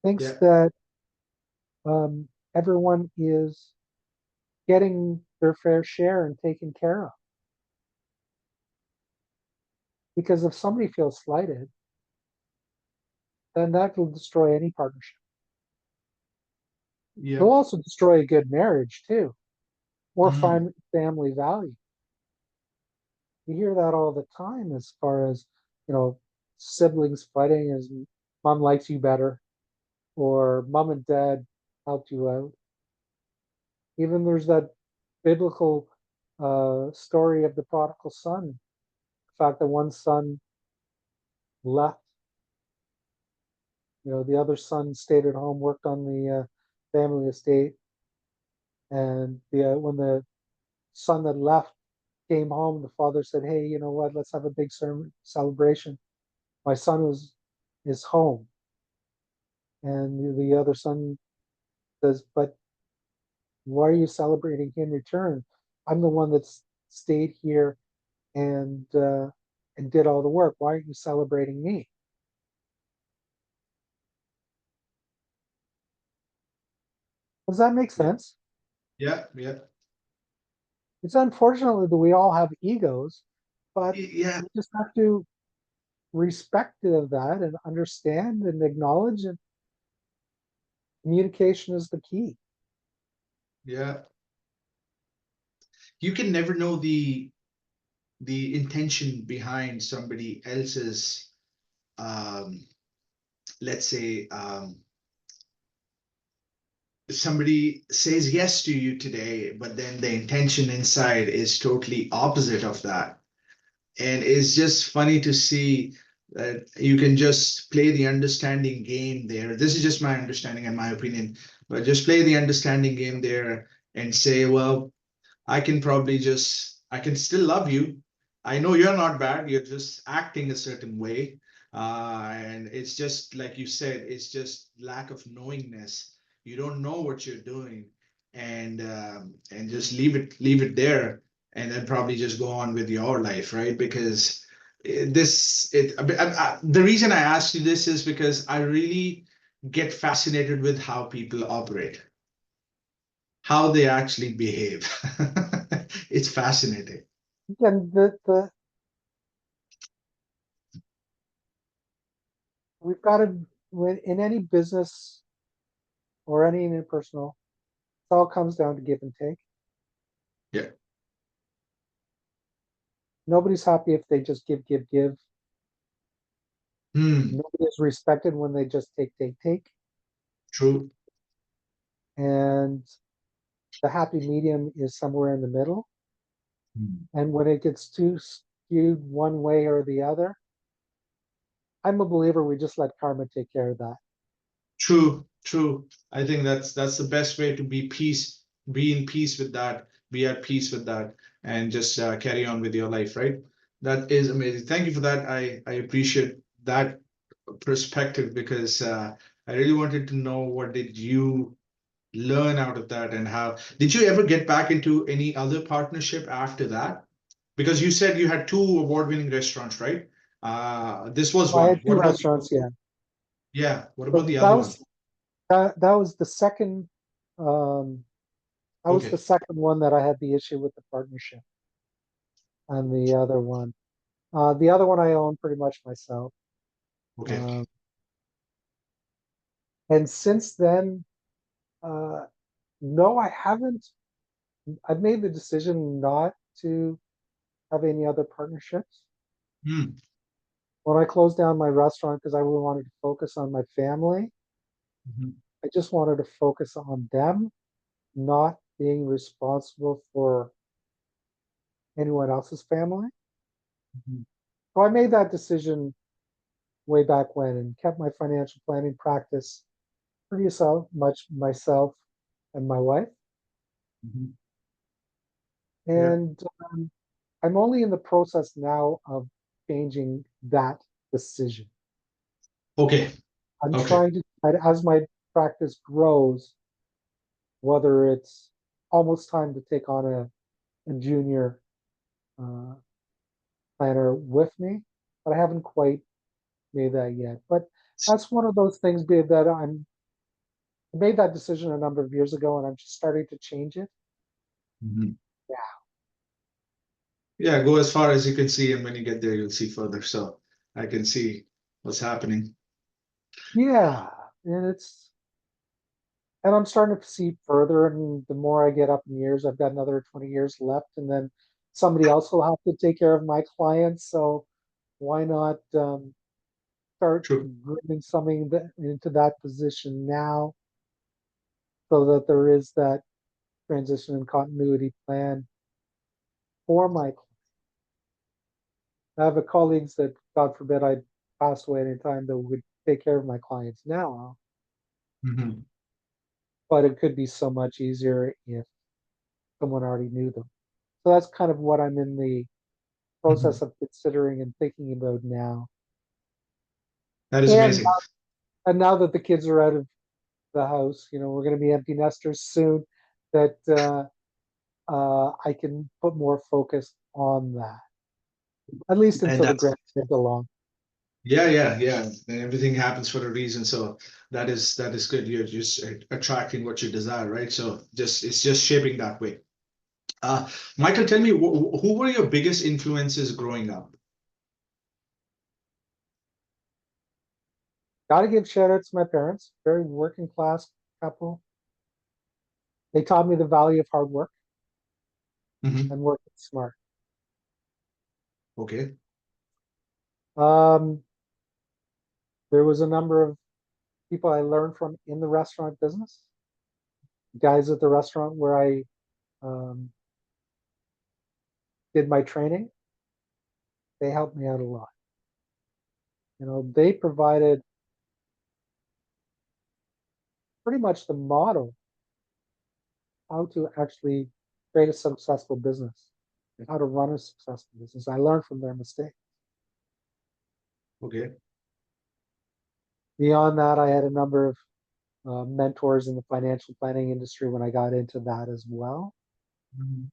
Speaker 2: thinks
Speaker 1: yeah.
Speaker 2: that everyone is getting their fair share and taken care of. Because if somebody feels slighted, then that will destroy any partnership.
Speaker 1: Yeah.
Speaker 2: It'll also destroy a good marriage too, or
Speaker 1: Mm,
Speaker 2: family value. You hear that all the time as far as, you know, siblings fighting as mom likes you better, or mom and dad helped you out. Even there's that biblical story of the prodigal son. The fact that one son left, the other son stayed at home, worked on the family estate, and when the son that left came home, the father said, "Hey, you know what? Let's have a big celebration. My son is home." And the other son says, "But Why are you celebrating in return? I'm the one that's stayed here and did all the work. Why aren't you celebrating me? Does that make
Speaker 1: Yeah,
Speaker 2: sense?
Speaker 1: yeah, yeah,
Speaker 2: It's unfortunately that we all have egos, but
Speaker 1: yeah,
Speaker 2: we just have to respect of that and understand and acknowledge that communication is the key.
Speaker 1: yeah. You can never know the intention behind somebody else's, um, let's say, somebody says yes to you today, but then the intention inside is totally opposite of that. And it's just funny to see that you can just play the understanding game there. This is just my understanding and my opinion, but just play the understanding game there and say, well, I can still love you. I know you're not bad. You're just acting a certain way. And it's just like you said, it's just lack of knowingness. You don't know what you're doing, and just leave it there, and then probably just go on with your life, right? Because the reason I asked you this is because I really get fascinated with how people operate, how they actually behave. It's fascinating.
Speaker 2: Again, the we've got to when in any business or any interpersonal, it all comes down to give and take.
Speaker 1: Yeah.
Speaker 2: Nobody's happy if they just give, give, give.
Speaker 1: Hmm.
Speaker 2: Nobody is respected when they just take, take, take.
Speaker 1: True.
Speaker 2: And the happy medium is somewhere in the middle.
Speaker 1: Hmm.
Speaker 2: And when it gets too skewed one way or the other, I'm a believer we just let karma take care of that.
Speaker 1: True. True. I think that's the best way to be in peace with that, be at peace with that, and just carry on with your life, right? That is amazing. Thank you for that. I appreciate that perspective because I really wanted to know what did you learn out of that, and how did you ever get back into any other partnership after that? Because you said you had two award-winning restaurants, right? This was
Speaker 2: So I
Speaker 1: one.
Speaker 2: had two
Speaker 1: What about the other
Speaker 2: restaurants,
Speaker 1: one?
Speaker 2: yeah.
Speaker 1: Yeah, what about
Speaker 2: So
Speaker 1: the other one?
Speaker 2: that was the second um that was the
Speaker 1: Okay,
Speaker 2: second one that I had the issue with the partnership and the other one. The other one I own pretty much myself.
Speaker 1: okay.
Speaker 2: Um, and since then, uh, no, I haven't. I've made the decision not to have any other partnerships.
Speaker 1: Hmm.
Speaker 2: When I closed down my restaurant because I really wanted to focus on my family,
Speaker 1: Mhm,
Speaker 2: I just wanted to focus on them, not being responsible for anyone else's family.
Speaker 1: mhm.
Speaker 2: So I made that decision way back when and kept my financial planning practice pretty so much myself and my wife.
Speaker 1: Mhm. Yeah.
Speaker 2: And I'm only in the process now of changing that decision.
Speaker 1: Okay.
Speaker 2: I'm
Speaker 1: Okay.
Speaker 2: trying to, as my practice grows, whether it's almost time to take on a junior uh, planner with me, but I haven't quite made that yet. But that's one of those things, Dave, that I made that decision a number of years ago, and I'm just starting to change it.
Speaker 1: Mhm.
Speaker 2: Yeah,
Speaker 1: Yeah, go as far as you can see, and when you get there, you'll see further. So I can see what's happening.
Speaker 2: yeah, and I'm starting to see further. And the more I get up in years, I've got another 20 years left, and then somebody else will have to take care of my clients. So why not start
Speaker 1: True.
Speaker 2: grooming something into that position now, so that there is that transition and continuity plan for my. I have a colleagues that, God forbid, I passed away at any time that would take care of my clients now,
Speaker 1: Mhm.
Speaker 2: but it could be so much easier if someone already knew them. So that's kind of what I'm in the process
Speaker 1: Mhm.
Speaker 2: of considering and thinking about now.
Speaker 1: That is
Speaker 2: And
Speaker 1: amazing.
Speaker 2: and now that the kids are out of the house, we're going to be empty nesters soon. that I can put more focus on that, at least
Speaker 1: And
Speaker 2: until the
Speaker 1: that's
Speaker 2: grant comes along.
Speaker 1: yeah. And everything happens for a reason. So that is good. You're just attracting what you desire, right? So just it's just shaping that way. Uh, Michael, tell me, who were your biggest influences growing up?
Speaker 2: Got to give shout out to my parents, very working class couple. They taught me the value of hard work
Speaker 1: Hmm.
Speaker 2: and working smart.
Speaker 1: Okay.
Speaker 2: Um, there was a number of people I learned from in the restaurant business, guys at the restaurant where I um, did my training. They helped me out a lot. They provided pretty much the model how to actually create a successful business and how to run a successful business. I learned from their mistakes.
Speaker 1: Okay.
Speaker 2: Beyond that, I had a number of mentors in the financial planning industry when I got into that as well,
Speaker 1: Mhm.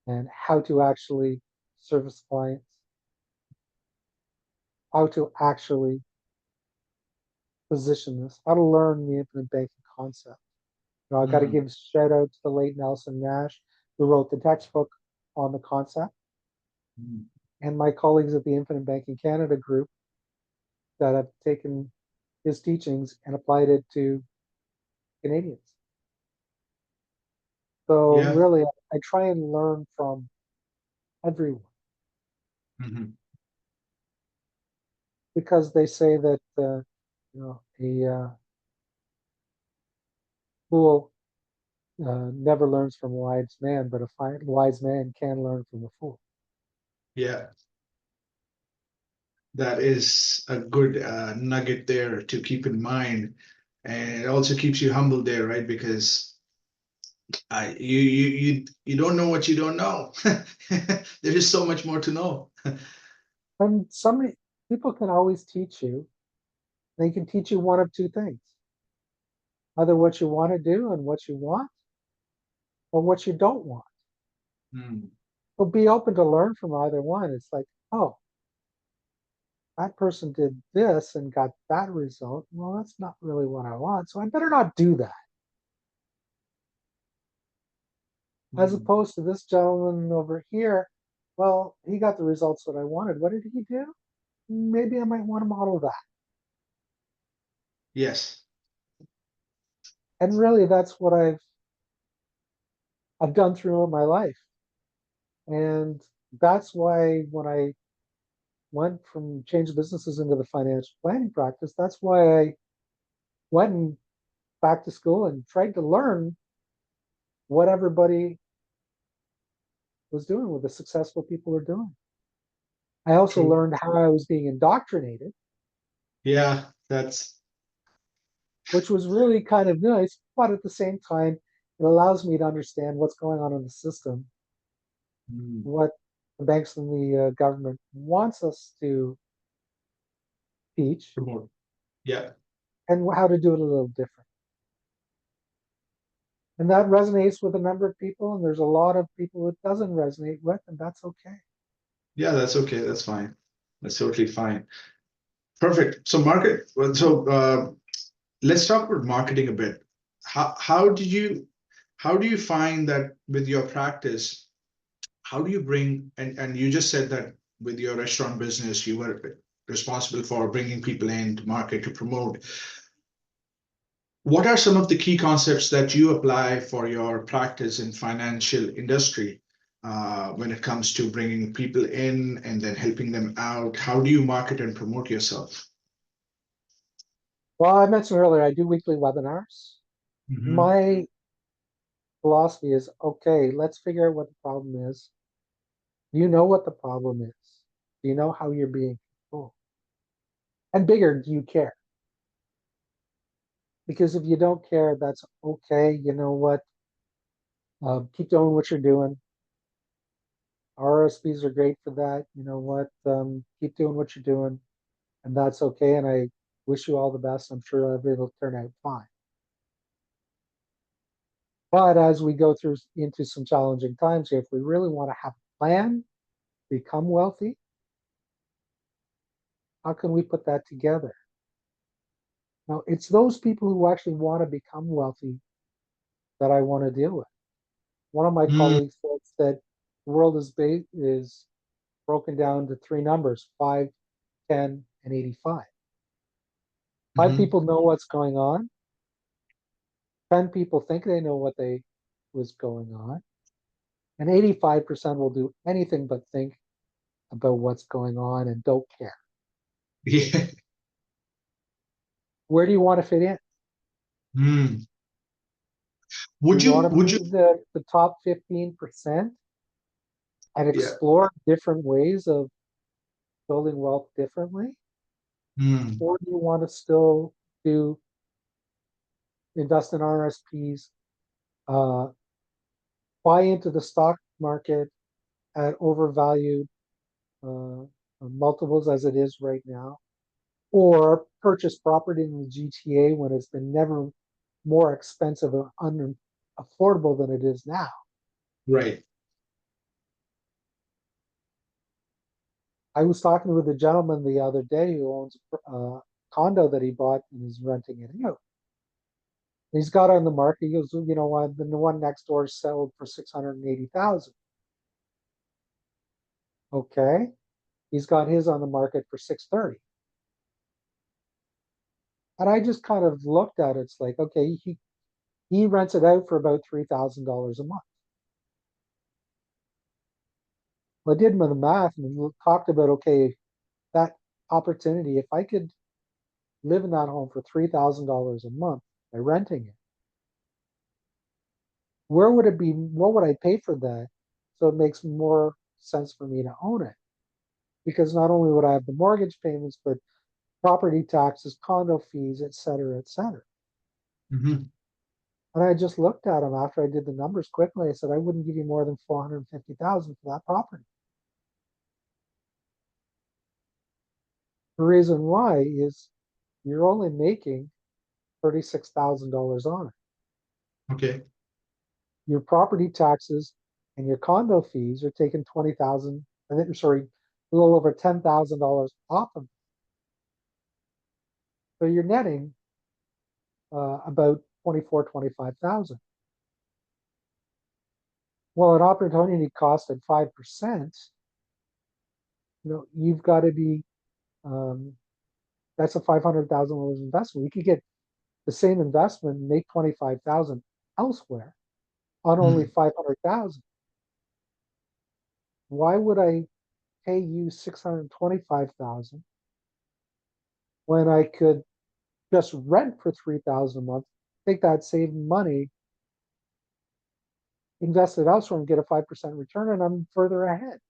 Speaker 2: and how to actually service clients, how to actually position this, how to learn the infinite banking concept. I got to
Speaker 1: Mhm.
Speaker 2: give shout out to the late Nelson Nash, who wrote the textbook on the concept,
Speaker 1: Mhm.
Speaker 2: and my colleagues at the Infinite Banking Canada group that have taken his teachings and applied it to Canadians. So
Speaker 1: Yeah.
Speaker 2: really, I try and learn from everyone
Speaker 1: Mhm.
Speaker 2: because they say that a fool never learns from a wise man, but a wise man can learn from a fool.
Speaker 1: Yeah. That is a good nugget there to keep in mind, and it also keeps you humble there, right? Because you don't know what you don't know. There is so much more to know.
Speaker 2: And some people can always teach you. They can teach you one of two things: either what you want to do and what you want, or what you don't want.
Speaker 1: Mm.
Speaker 2: So be open to learn from either one. It's like, oh, that person did this and got that result. Well, that's not really what I want. So I better not do that. As
Speaker 1: Mm.
Speaker 2: opposed to this gentleman over here. Well, he got the results that I wanted. What did he do? Maybe I might want to model that.
Speaker 1: Yes.
Speaker 2: And really, that's what I've done throughout my life. And that's why when I went from change businesses into the financial planning practice, that's why I went back to school and tried to learn what everybody was doing, what the successful people are doing. I also
Speaker 1: True.
Speaker 2: learned how I was being indoctrinated,
Speaker 1: Yeah, that's
Speaker 2: which was really kind of nice, but at the same time, it allows me to understand what's going on in the system,
Speaker 1: mm,
Speaker 2: what the banks and the government wants us to teach,
Speaker 1: promote. Yeah.
Speaker 2: and how to do it a little different. And that resonates with a number of people, and there's a lot of people it doesn't resonate with, and that's okay.
Speaker 1: Yeah, that's okay. That's fine. That's totally fine. Perfect. So market. Well, so let's talk about marketing a bit. How do you find that with your practice? How do you bring and you just said that with your restaurant business, you were responsible for bringing people in to market to promote. What are some of the key concepts that you apply for your practice in financial industry when it comes to bringing people in and then helping them out? How do you market and promote yourself?
Speaker 2: Well, I mentioned earlier, I do weekly webinars.
Speaker 1: Hmm.
Speaker 2: My philosophy is okay, let's figure out what the problem is. Do you know what the problem is? Do you know how you're being controlled? And bigger, do you care? Because if you don't care, that's okay. You know what? Keep doing what you're doing. RSPs are great for that. You know what? Keep doing what you're doing, and that's okay. And I wish you all the best. I'm sure everything will turn out fine. But as we go through into some challenging times, if we really want to have a plan, become wealthy, how can we put that together? Now, it's those people who actually want to become wealthy that I want to deal with. One of my
Speaker 1: Mm,
Speaker 2: colleagues says that the world is broken down to three numbers: 5, 10, and 85. Five
Speaker 1: mhm.
Speaker 2: people know what's going on. 10 people think they know was going on. And 85% will do anything but think about what's going on and don't care.
Speaker 1: Yeah.
Speaker 2: Where do you want to fit in?
Speaker 1: Mm.
Speaker 2: Do you want to
Speaker 1: Would you,
Speaker 2: be the top 15% and
Speaker 1: yeah.
Speaker 2: explore different ways of building wealth differently?
Speaker 1: Mm.
Speaker 2: Or do you want to still do invest in RSPs, uh, buy into the stock market at overvalued multiples as it is right now, or purchase property in the GTA when it's been never more expensive or unaffordable than it is now?
Speaker 1: Right.
Speaker 2: I was talking with a gentleman the other day who owns a condo that he bought and is renting it out. He's got on the market. He goes, you know what? The one next door sold for 680,000. Okay, he's got his on the market for 630. And I just kind of looked at it. It's like, okay, he rents it out for about $3,000 a month. Well, I did the math and we talked about, okay, that opportunity, if I could live in that home for $3,000 a month by renting it, where would it be? What would I pay for that? So it makes more sense for me to own it, because not only would I have the mortgage payments, but property taxes, condo fees, et cetera, et cetera.
Speaker 1: Mhm.
Speaker 2: And I just looked at him after I did the numbers quickly. I said, I wouldn't give you more than 450,000 for that property. The reason why is you're only making $36,000 on it.
Speaker 1: Okay.
Speaker 2: Your property taxes and your condo fees are taking 20,000, and then, sorry, a little over $10,000 off of it. So you're netting about 24, 25,000. Well, an opportunity cost at 5%, you've got to be, um, that's a $500,000 investment. You could get the same investment and make 25,000 elsewhere on only
Speaker 1: Mm.
Speaker 2: 500,000. Why would I pay you 625,000 when I could just rent for 3,000 a month, take that saved money, invest it elsewhere and get a 5% return, and I'm further ahead?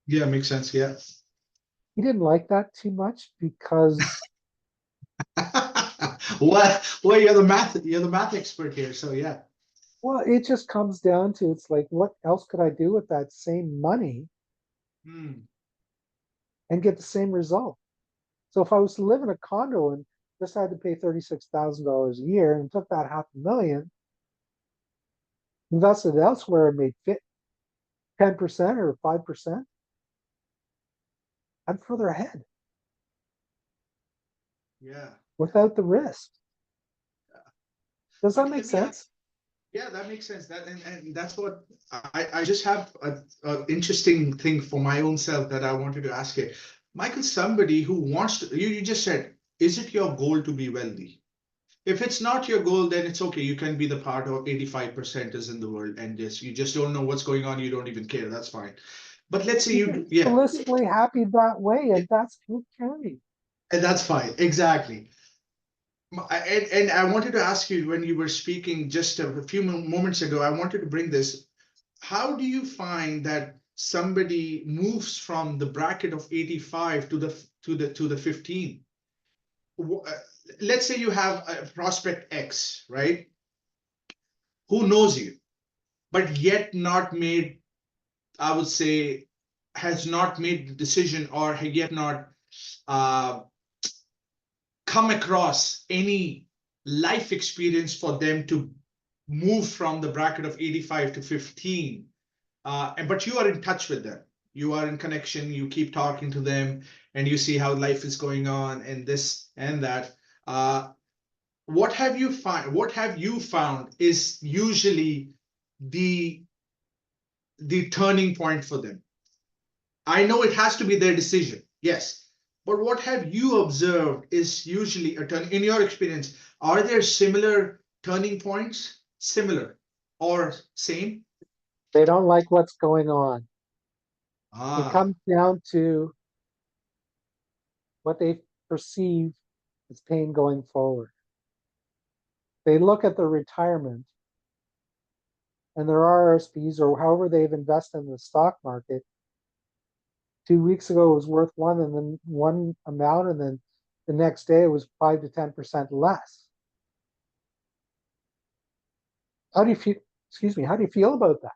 Speaker 1: Yeah, makes sense. Yeah.
Speaker 2: He didn't like that too much because,
Speaker 1: Well, you're the math expert here. So yeah.
Speaker 2: well, it just comes down to, it's like, what else could I do with that same money
Speaker 1: Mm.
Speaker 2: and get the same result? So if I was to live in a condo and just had to pay $36,000 a year and took that half a million, invested elsewhere and made 10% or 5%, I'm further ahead
Speaker 1: Yeah.
Speaker 2: without the risk. Does that
Speaker 1: But
Speaker 2: make
Speaker 1: let me ask.
Speaker 2: sense?
Speaker 1: Yeah, that makes sense. And that's what I just have a interesting thing for my own self that I wanted to ask you. Michael, somebody who wants to, you just said, is it your goal to be wealthy? If it's not your goal, then it's okay. You can be the part of 85% is in the world and just you just don't know what's going on. You don't even care. That's fine. But let's say
Speaker 2: You
Speaker 1: you
Speaker 2: get
Speaker 1: do, yeah,
Speaker 2: blissfully happy that way, and that's okay.
Speaker 1: and that's fine. Exactly. And I wanted to ask you when you were speaking just a few moments ago, I wanted to bring this. How do you find that somebody moves from the bracket of 85 to the 15? Let's say you have a prospect X, right? Who knows you, but yet not made, I would say, has not made the decision or yet not uh, come across any life experience for them to moved from the bracket of 85 to 15. But you are in touch with them. You are in connection. You keep talking to them, and you see how life is going on, and this and that. What have you find? What have you found is usually the turning point for them? I know it has to be their decision, yes. But what have you observed is usually a turn in your experience? Are there similar turning points? Similar or same?
Speaker 2: They don't like what's going on. It
Speaker 1: Ah,
Speaker 2: comes down to what they perceive as pain going forward. They look at their retirement and their RSPs or however they've invested in the stock market. 2 weeks ago it was worth one and then one amount, and then the next day it was 5 to 10% less. How do you feel? Excuse me. How do you feel about that?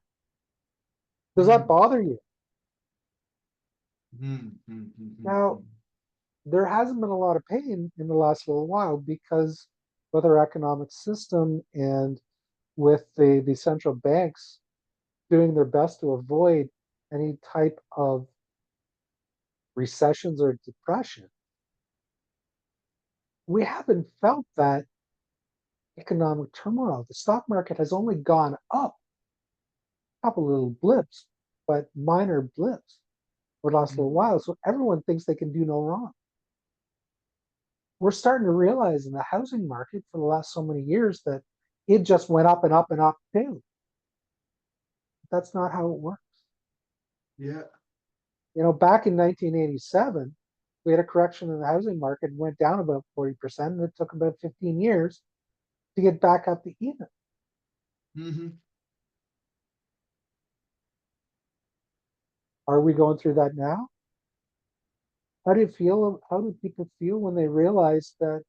Speaker 2: Does that
Speaker 1: mm,
Speaker 2: bother you? Now,
Speaker 1: mm.
Speaker 2: there hasn't been a lot of pain in the last little while because with our economic system and with the central banks doing their best to avoid any type of recessions or depression, we haven't felt that economic turmoil. The stock market has only gone up a couple little blips, but minor blips for the last little
Speaker 1: Mhm.
Speaker 2: while. So everyone thinks they can do no wrong. We're starting to realize in the housing market for the last so many years that it just went up and up and up too. That's not how it works.
Speaker 1: Yeah.
Speaker 2: Back in 1987, we had a correction in the housing market and went down about 40%, and it took about 15 years to get back up to even.
Speaker 1: Hmm.
Speaker 2: Are we going through that now? How do you feel? How do people feel when they realize that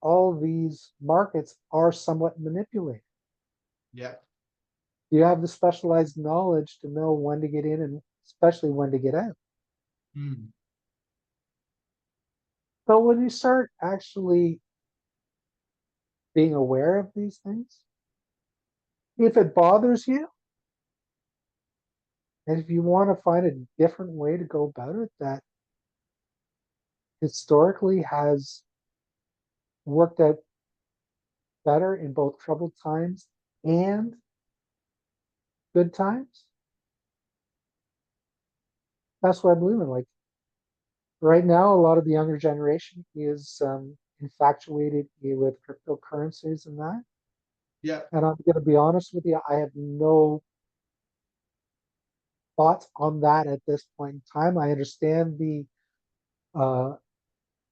Speaker 2: all these markets are somewhat manipulated?
Speaker 1: Yeah.
Speaker 2: Do you have the specialized knowledge to know when to get in and especially when to get out?
Speaker 1: Mm.
Speaker 2: So when you start actually being aware of these things, if it bothers you, and if you want to find a different way to go about it that historically has worked out better in both troubled times and good times, that's what I believe in. Like right now, a lot of the younger generation is infatuated with cryptocurrencies and that.
Speaker 1: Yeah.
Speaker 2: And I'm going to be honest with you, I have no thoughts on that at this point in time. I understand the uh,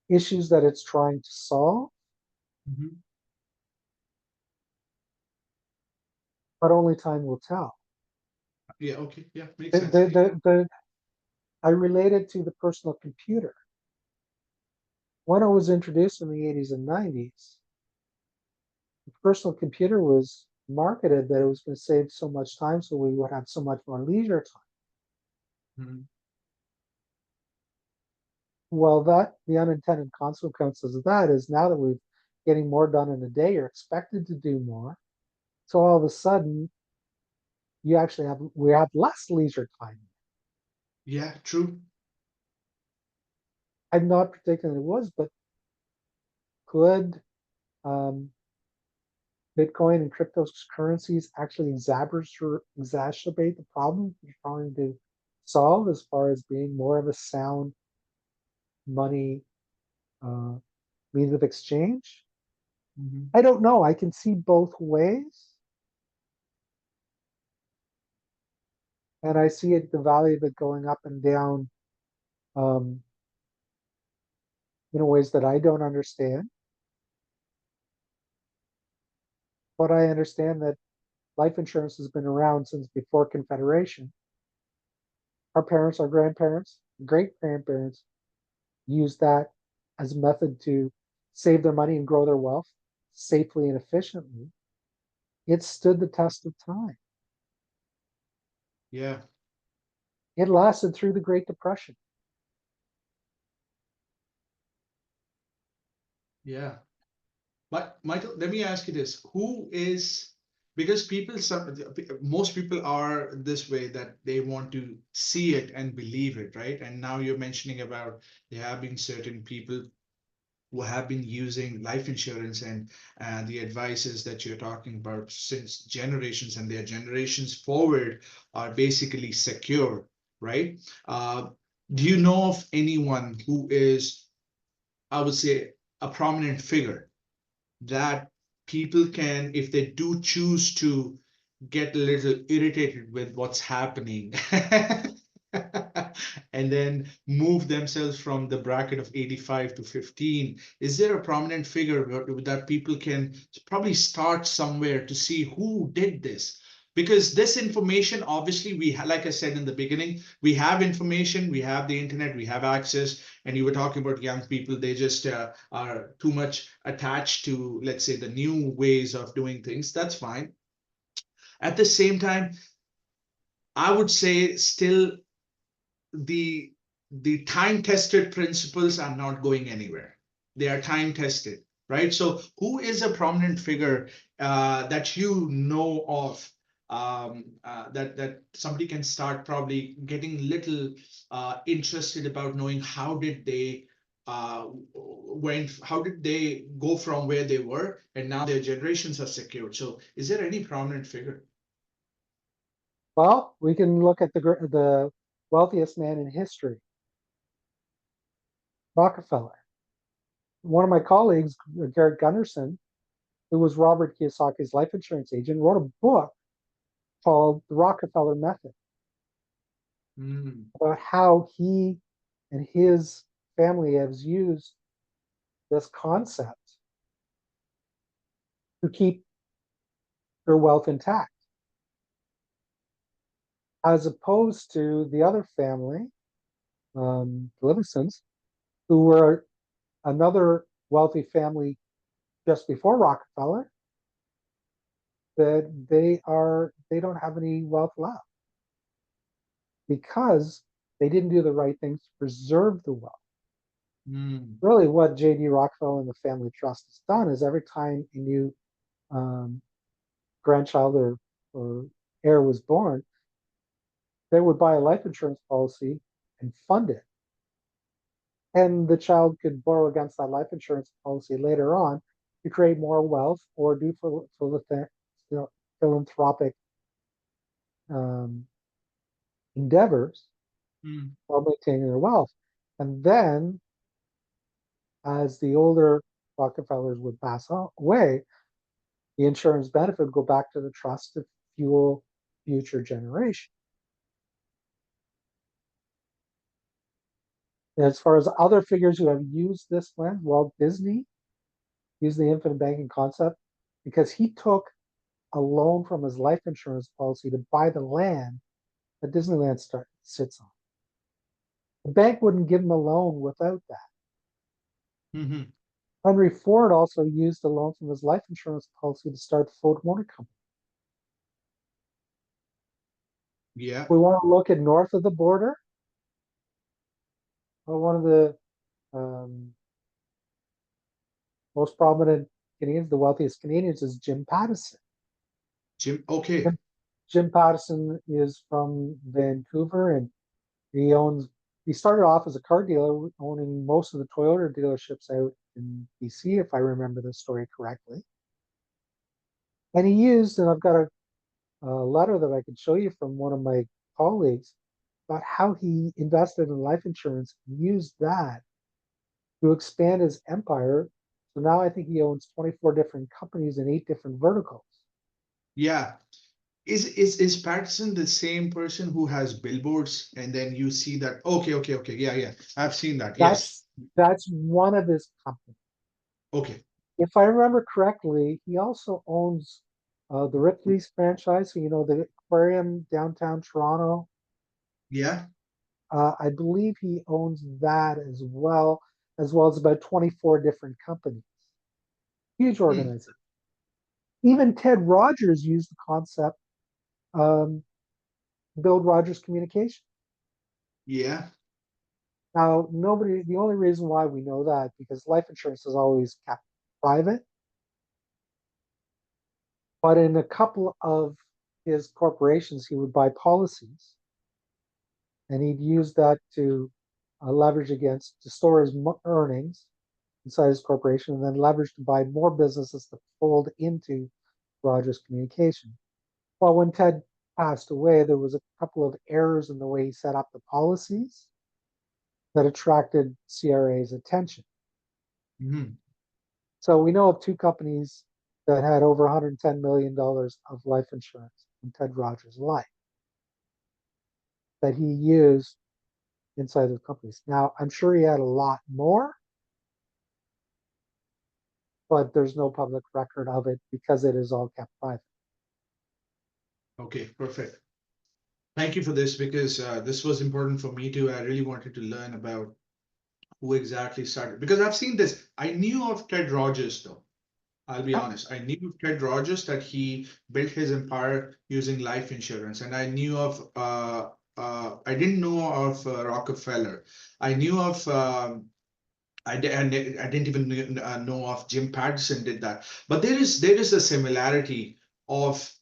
Speaker 2: issues that it's trying to solve,
Speaker 1: Hmm.
Speaker 2: but only time will tell.
Speaker 1: Yeah. Okay. Yeah. Makes
Speaker 2: The,
Speaker 1: sense.
Speaker 2: the, the, the, I related to the personal computer. When it was introduced in the 80s and 90s, the personal computer was marketed that it was going to save so much time so we would have so much more leisure time.
Speaker 1: Mhm.
Speaker 2: Well, the unintended consequences of that is now that we're getting more done in a day, you're expected to do more. So all of a sudden, we have less leisure time.
Speaker 1: Yeah. True.
Speaker 2: I'm not predicting it was, but could um, Bitcoin and cryptocurrencies actually exacerbate the problem you're trying to solve as far as being more of a sound money uh, means of exchange?
Speaker 1: Hmm.
Speaker 2: I don't know. I can see both ways, and I see the value of it going up and down um, in ways that I don't understand. But I understand that life insurance has been around since before Confederation. Our parents, our grandparents, great grandparents used that as a method to save their money and grow their wealth safely and efficiently. It stood the test of time.
Speaker 1: Yeah.
Speaker 2: It lasted through the Great Depression.
Speaker 1: Yeah. But Michael, let me ask you this: who is, because most people are this way, that they want to see it and believe it, right? And now you're mentioning about there have been certain people who have been using life insurance, and the advices that you're talking about since generations, and their generations forward are basically secure, right? Uh, do you know of anyone who is, I would say, a prominent figure that people can, if they do choose to get a little irritated with what's happening, and then move themselves from the bracket of 85 to 15? Is there a prominent figure that people can probably start somewhere to see who did this? Because this information, obviously, like I said in the beginning, we have information, we have the internet, we have access. And you were talking about young people, they just are too much attached to, let's say, the new ways of doing things. That's fine. At the same time, I would say still the time tested principles are not going anywhere. They are time tested, right? So who is a prominent figure that you know of, that somebody can start probably getting little interested about knowing how did they how did they go from where they were and now their generations are secured? So is there any prominent figure?
Speaker 2: Well, we can look at the wealthiest man in history, Rockefeller. One of my colleagues, Garrett Gunderson, who was Robert Kiyosaki's life insurance agent, wrote a book called The Rockefeller Method
Speaker 1: Mm,
Speaker 2: about how he and his family has used this concept to keep their wealth intact, as opposed to the other family, the Livingstons, who were another wealthy family just before Rockefeller, that they don't have any wealth left because they didn't do the right things to preserve the wealth.
Speaker 1: mm,
Speaker 2: Really, what J.D. Rockefeller and the family trust has done is every time a new um, grandchild or heir was born, they would buy a life insurance policy and fund it. And the child could borrow against that life insurance policy later on to create more wealth or do philanthropic um, endeavors
Speaker 1: mm.
Speaker 2: while maintaining their wealth. And then, as the older Rockefellers would pass away, the insurance benefit would go back to the trust to fuel future generations. As far as other figures who have used this lens, Walt Disney used the infinite banking concept because he took a loan from his life insurance policy to buy the land that sits on. The bank wouldn't give him a loan without that.
Speaker 1: Mhm.
Speaker 2: Henry Ford also used a loan from his life insurance policy to start the Ford Motor Company.
Speaker 1: Yeah.
Speaker 2: We want to look at north of the border. One of the um, most prominent Canadians, the wealthiest Canadians, is Jim Pattison.
Speaker 1: Jim. Okay.
Speaker 2: Jim, Jim Pattison is from Vancouver, and he owns. He started off as a car dealer, owning most of the Toyota dealerships out in BC, if I remember the story correctly. And he used, and I've got a letter that I can show you from one of my colleagues about how he invested in life insurance and used that to expand his empire. So now I think he owns 24 different companies in 8 different verticals.
Speaker 1: Yeah. Is Patterson the same person who has billboards and then you see that? Okay, okay, okay. Yeah, yeah. I've seen that. Yes.
Speaker 2: That's one of his companies.
Speaker 1: Okay.
Speaker 2: If I remember correctly, he also owns the Ripley's franchise. So, the aquarium downtown Toronto.
Speaker 1: Yeah.
Speaker 2: I believe he owns that as well as about 24 different companies. Huge
Speaker 1: Hmm.
Speaker 2: organization. Even Ted Rogers used the concept, um, build Rogers Communication.
Speaker 1: Yeah.
Speaker 2: Now, the only reason why we know that, because life insurance is always kept private, But in a couple of his corporations, he would buy policies, and he'd use that to leverage against to store his earnings inside his corporation, and then leverage to buy more businesses to fold into Rogers Communication. Well, when Ted passed away, there was a couple of errors in the way he set up the policies that attracted CRA's attention.
Speaker 1: Mhm.
Speaker 2: So we know of two companies that had over $110 million of life insurance in Ted Rogers' life that he used inside of companies. Now, I'm sure he had a lot more, but there's no public record of it because it is all kept private.
Speaker 1: Okay, perfect. Thank you for this because this was important for me too. I really wanted to learn about who exactly started because I've seen this. I knew of Ted Rogers though. I'll be
Speaker 2: Yep.
Speaker 1: honest. I knew of Ted Rogers that he built his empire using life insurance, and I knew of. I didn't know of Rockefeller. I knew of. I didn't even know of Jim Patterson did that. But there is a similarity of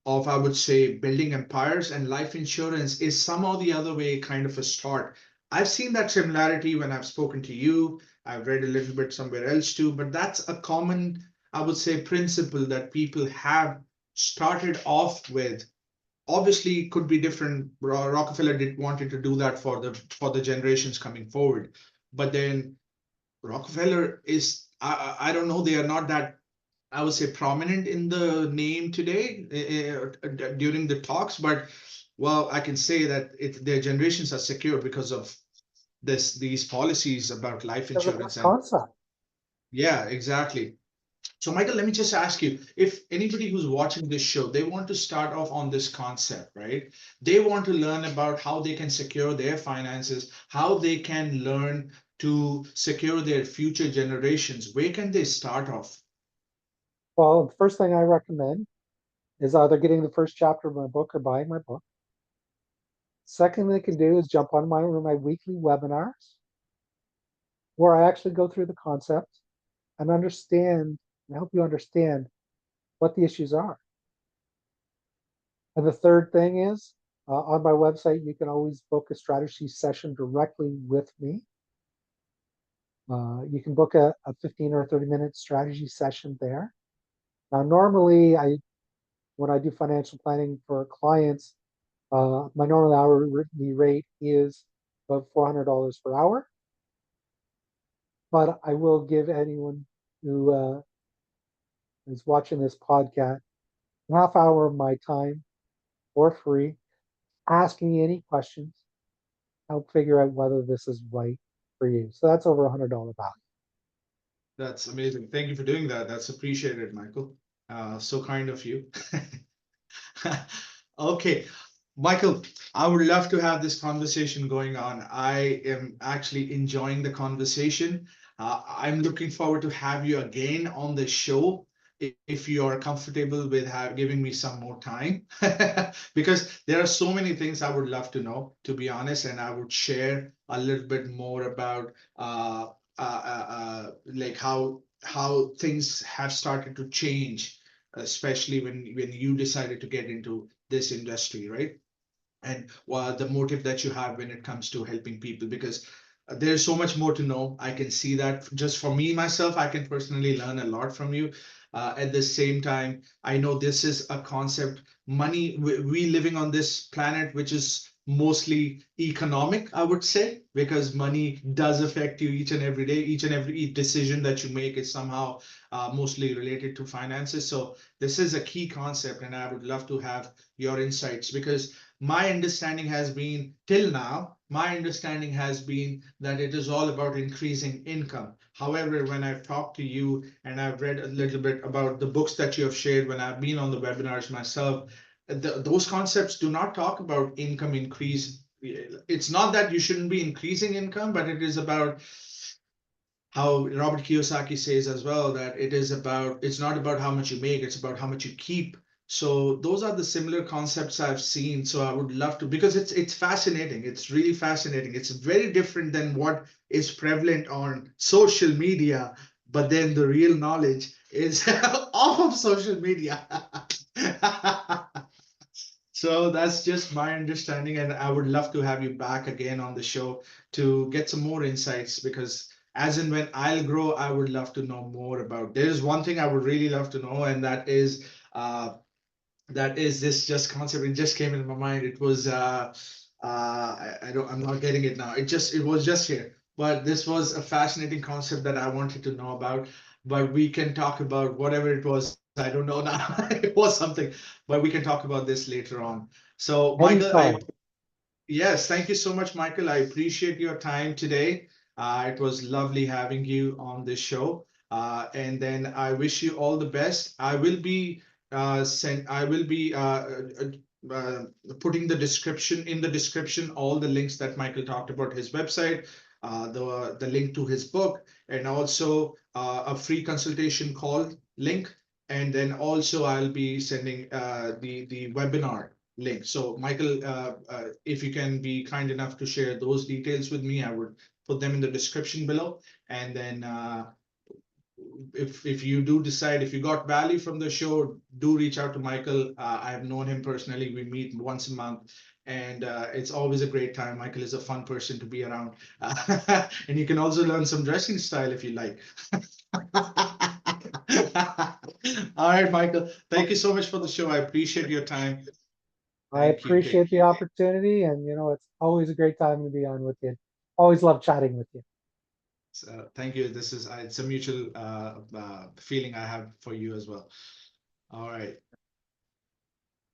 Speaker 1: I would say building empires, and life insurance is somehow the other way kind of a start. I've seen that similarity when I've spoken to you. I've read a little bit somewhere else too, but that's a common, I would say, principle that people have started off with. Obviously, it could be different. Rockefeller did wanted to do that for the generations coming forward, but then Rockefeller is I don't know, they are not that, I would say, prominent in the name today during the talks, but well, I can say that their generations are secure because of these policies about life
Speaker 2: Because of that
Speaker 1: insurance. And
Speaker 2: concept.
Speaker 1: yeah, exactly. So Michael, let me just ask you, if anybody who's watching this show, they want to start off on this concept, right? They want to learn about how they can secure their finances, how they can learn to secure their future generations. Where can they start off?
Speaker 2: Well, the first thing I recommend is either getting the first chapter of my book or buying my book. Second thing they can do is jump on one of my weekly webinars where I actually go through the concept and understand and help you understand what the issues are. And the third thing is on my website, you can always book a strategy session directly with me. You can book a 15 or 30-minute strategy session there. Now, normally, when I do financial planning for clients, my normal hourly rate is about $400 per hour. But I will give anyone who is watching this podcast a half hour of my time for free, asking any questions, help figure out whether this is right for you. So that's over $100 value.
Speaker 1: That's amazing. Thank you for doing that. That's appreciated, Michael. So kind of you. Okay, Michael, I would love to have this conversation going on. I am actually enjoying the conversation. I'm looking forward to have you again on the show if you are comfortable with giving me some more time, because there are so many things I would love to know, to be honest, and I would share a little bit more about like how things have started to change, especially when you decided to get into this industry, right? And the motive that you have when it comes to helping people, because there's so much more to know. I can see that just for me myself, I can personally learn a lot from you. At the same time, I know this is a concept, money, we living on this planet, which is mostly economic, I would say, because money does affect you each and every day. Each and every decision that you make is somehow mostly related to finances. So this is a key concept, and I would love to have your insights, because my understanding has been till now, my understanding has been that it is all about increasing income. However, when I've talked to you and I've read a little bit about the books that you have shared, when I've been on the webinars myself, those concepts do not talk about income increase. It's not that you shouldn't be increasing income, but it is about how Robert Kiyosaki says as well, that it's not about how much you make, it's about how much you keep. So those are the similar concepts I've seen. So I would love to, because it's fascinating. It's really fascinating. It's very different than what is prevalent on social media, but then the real knowledge is off of social media. So that's just my understanding, and I would love to have you back again on the show to get some more insights, because as and when I'll grow, I would love to know more about. There's one thing I would really love to know, and uh, that is this just concept. It just came into my mind. It was I don't, I'm not getting it now. It was just here. But this was a fascinating concept that I wanted to know about. But we can talk about whatever it was. I don't know now. It was something, but we can talk about this later on. So, Michael,
Speaker 2: Anytime.
Speaker 1: yes, thank you so much, Michael. I appreciate your time today. It was lovely having you on this show. And then I wish you all the best. I will be putting the description in the description, all the links that Michael talked about, his website, the link to his book, and also a free consultation call link. And then also I'll be sending the webinar link. So Michael, if you can be kind enough to share those details with me, I would put them in the description below. And then if you do decide, if you got value from the show, do reach out to Michael. I have known him personally. We meet once a month, and it's always a great time. Michael is a fun person to be around, and you can also learn some dressing style if you like. All right, Michael. Thank you so much for the show. I appreciate your time.
Speaker 2: I
Speaker 1: Thank you. Take
Speaker 2: appreciate the opportunity, and it's always a great time to be on with you. Always love chatting with you.
Speaker 1: thank you. This is it's a mutual feeling I have for you as well. All right.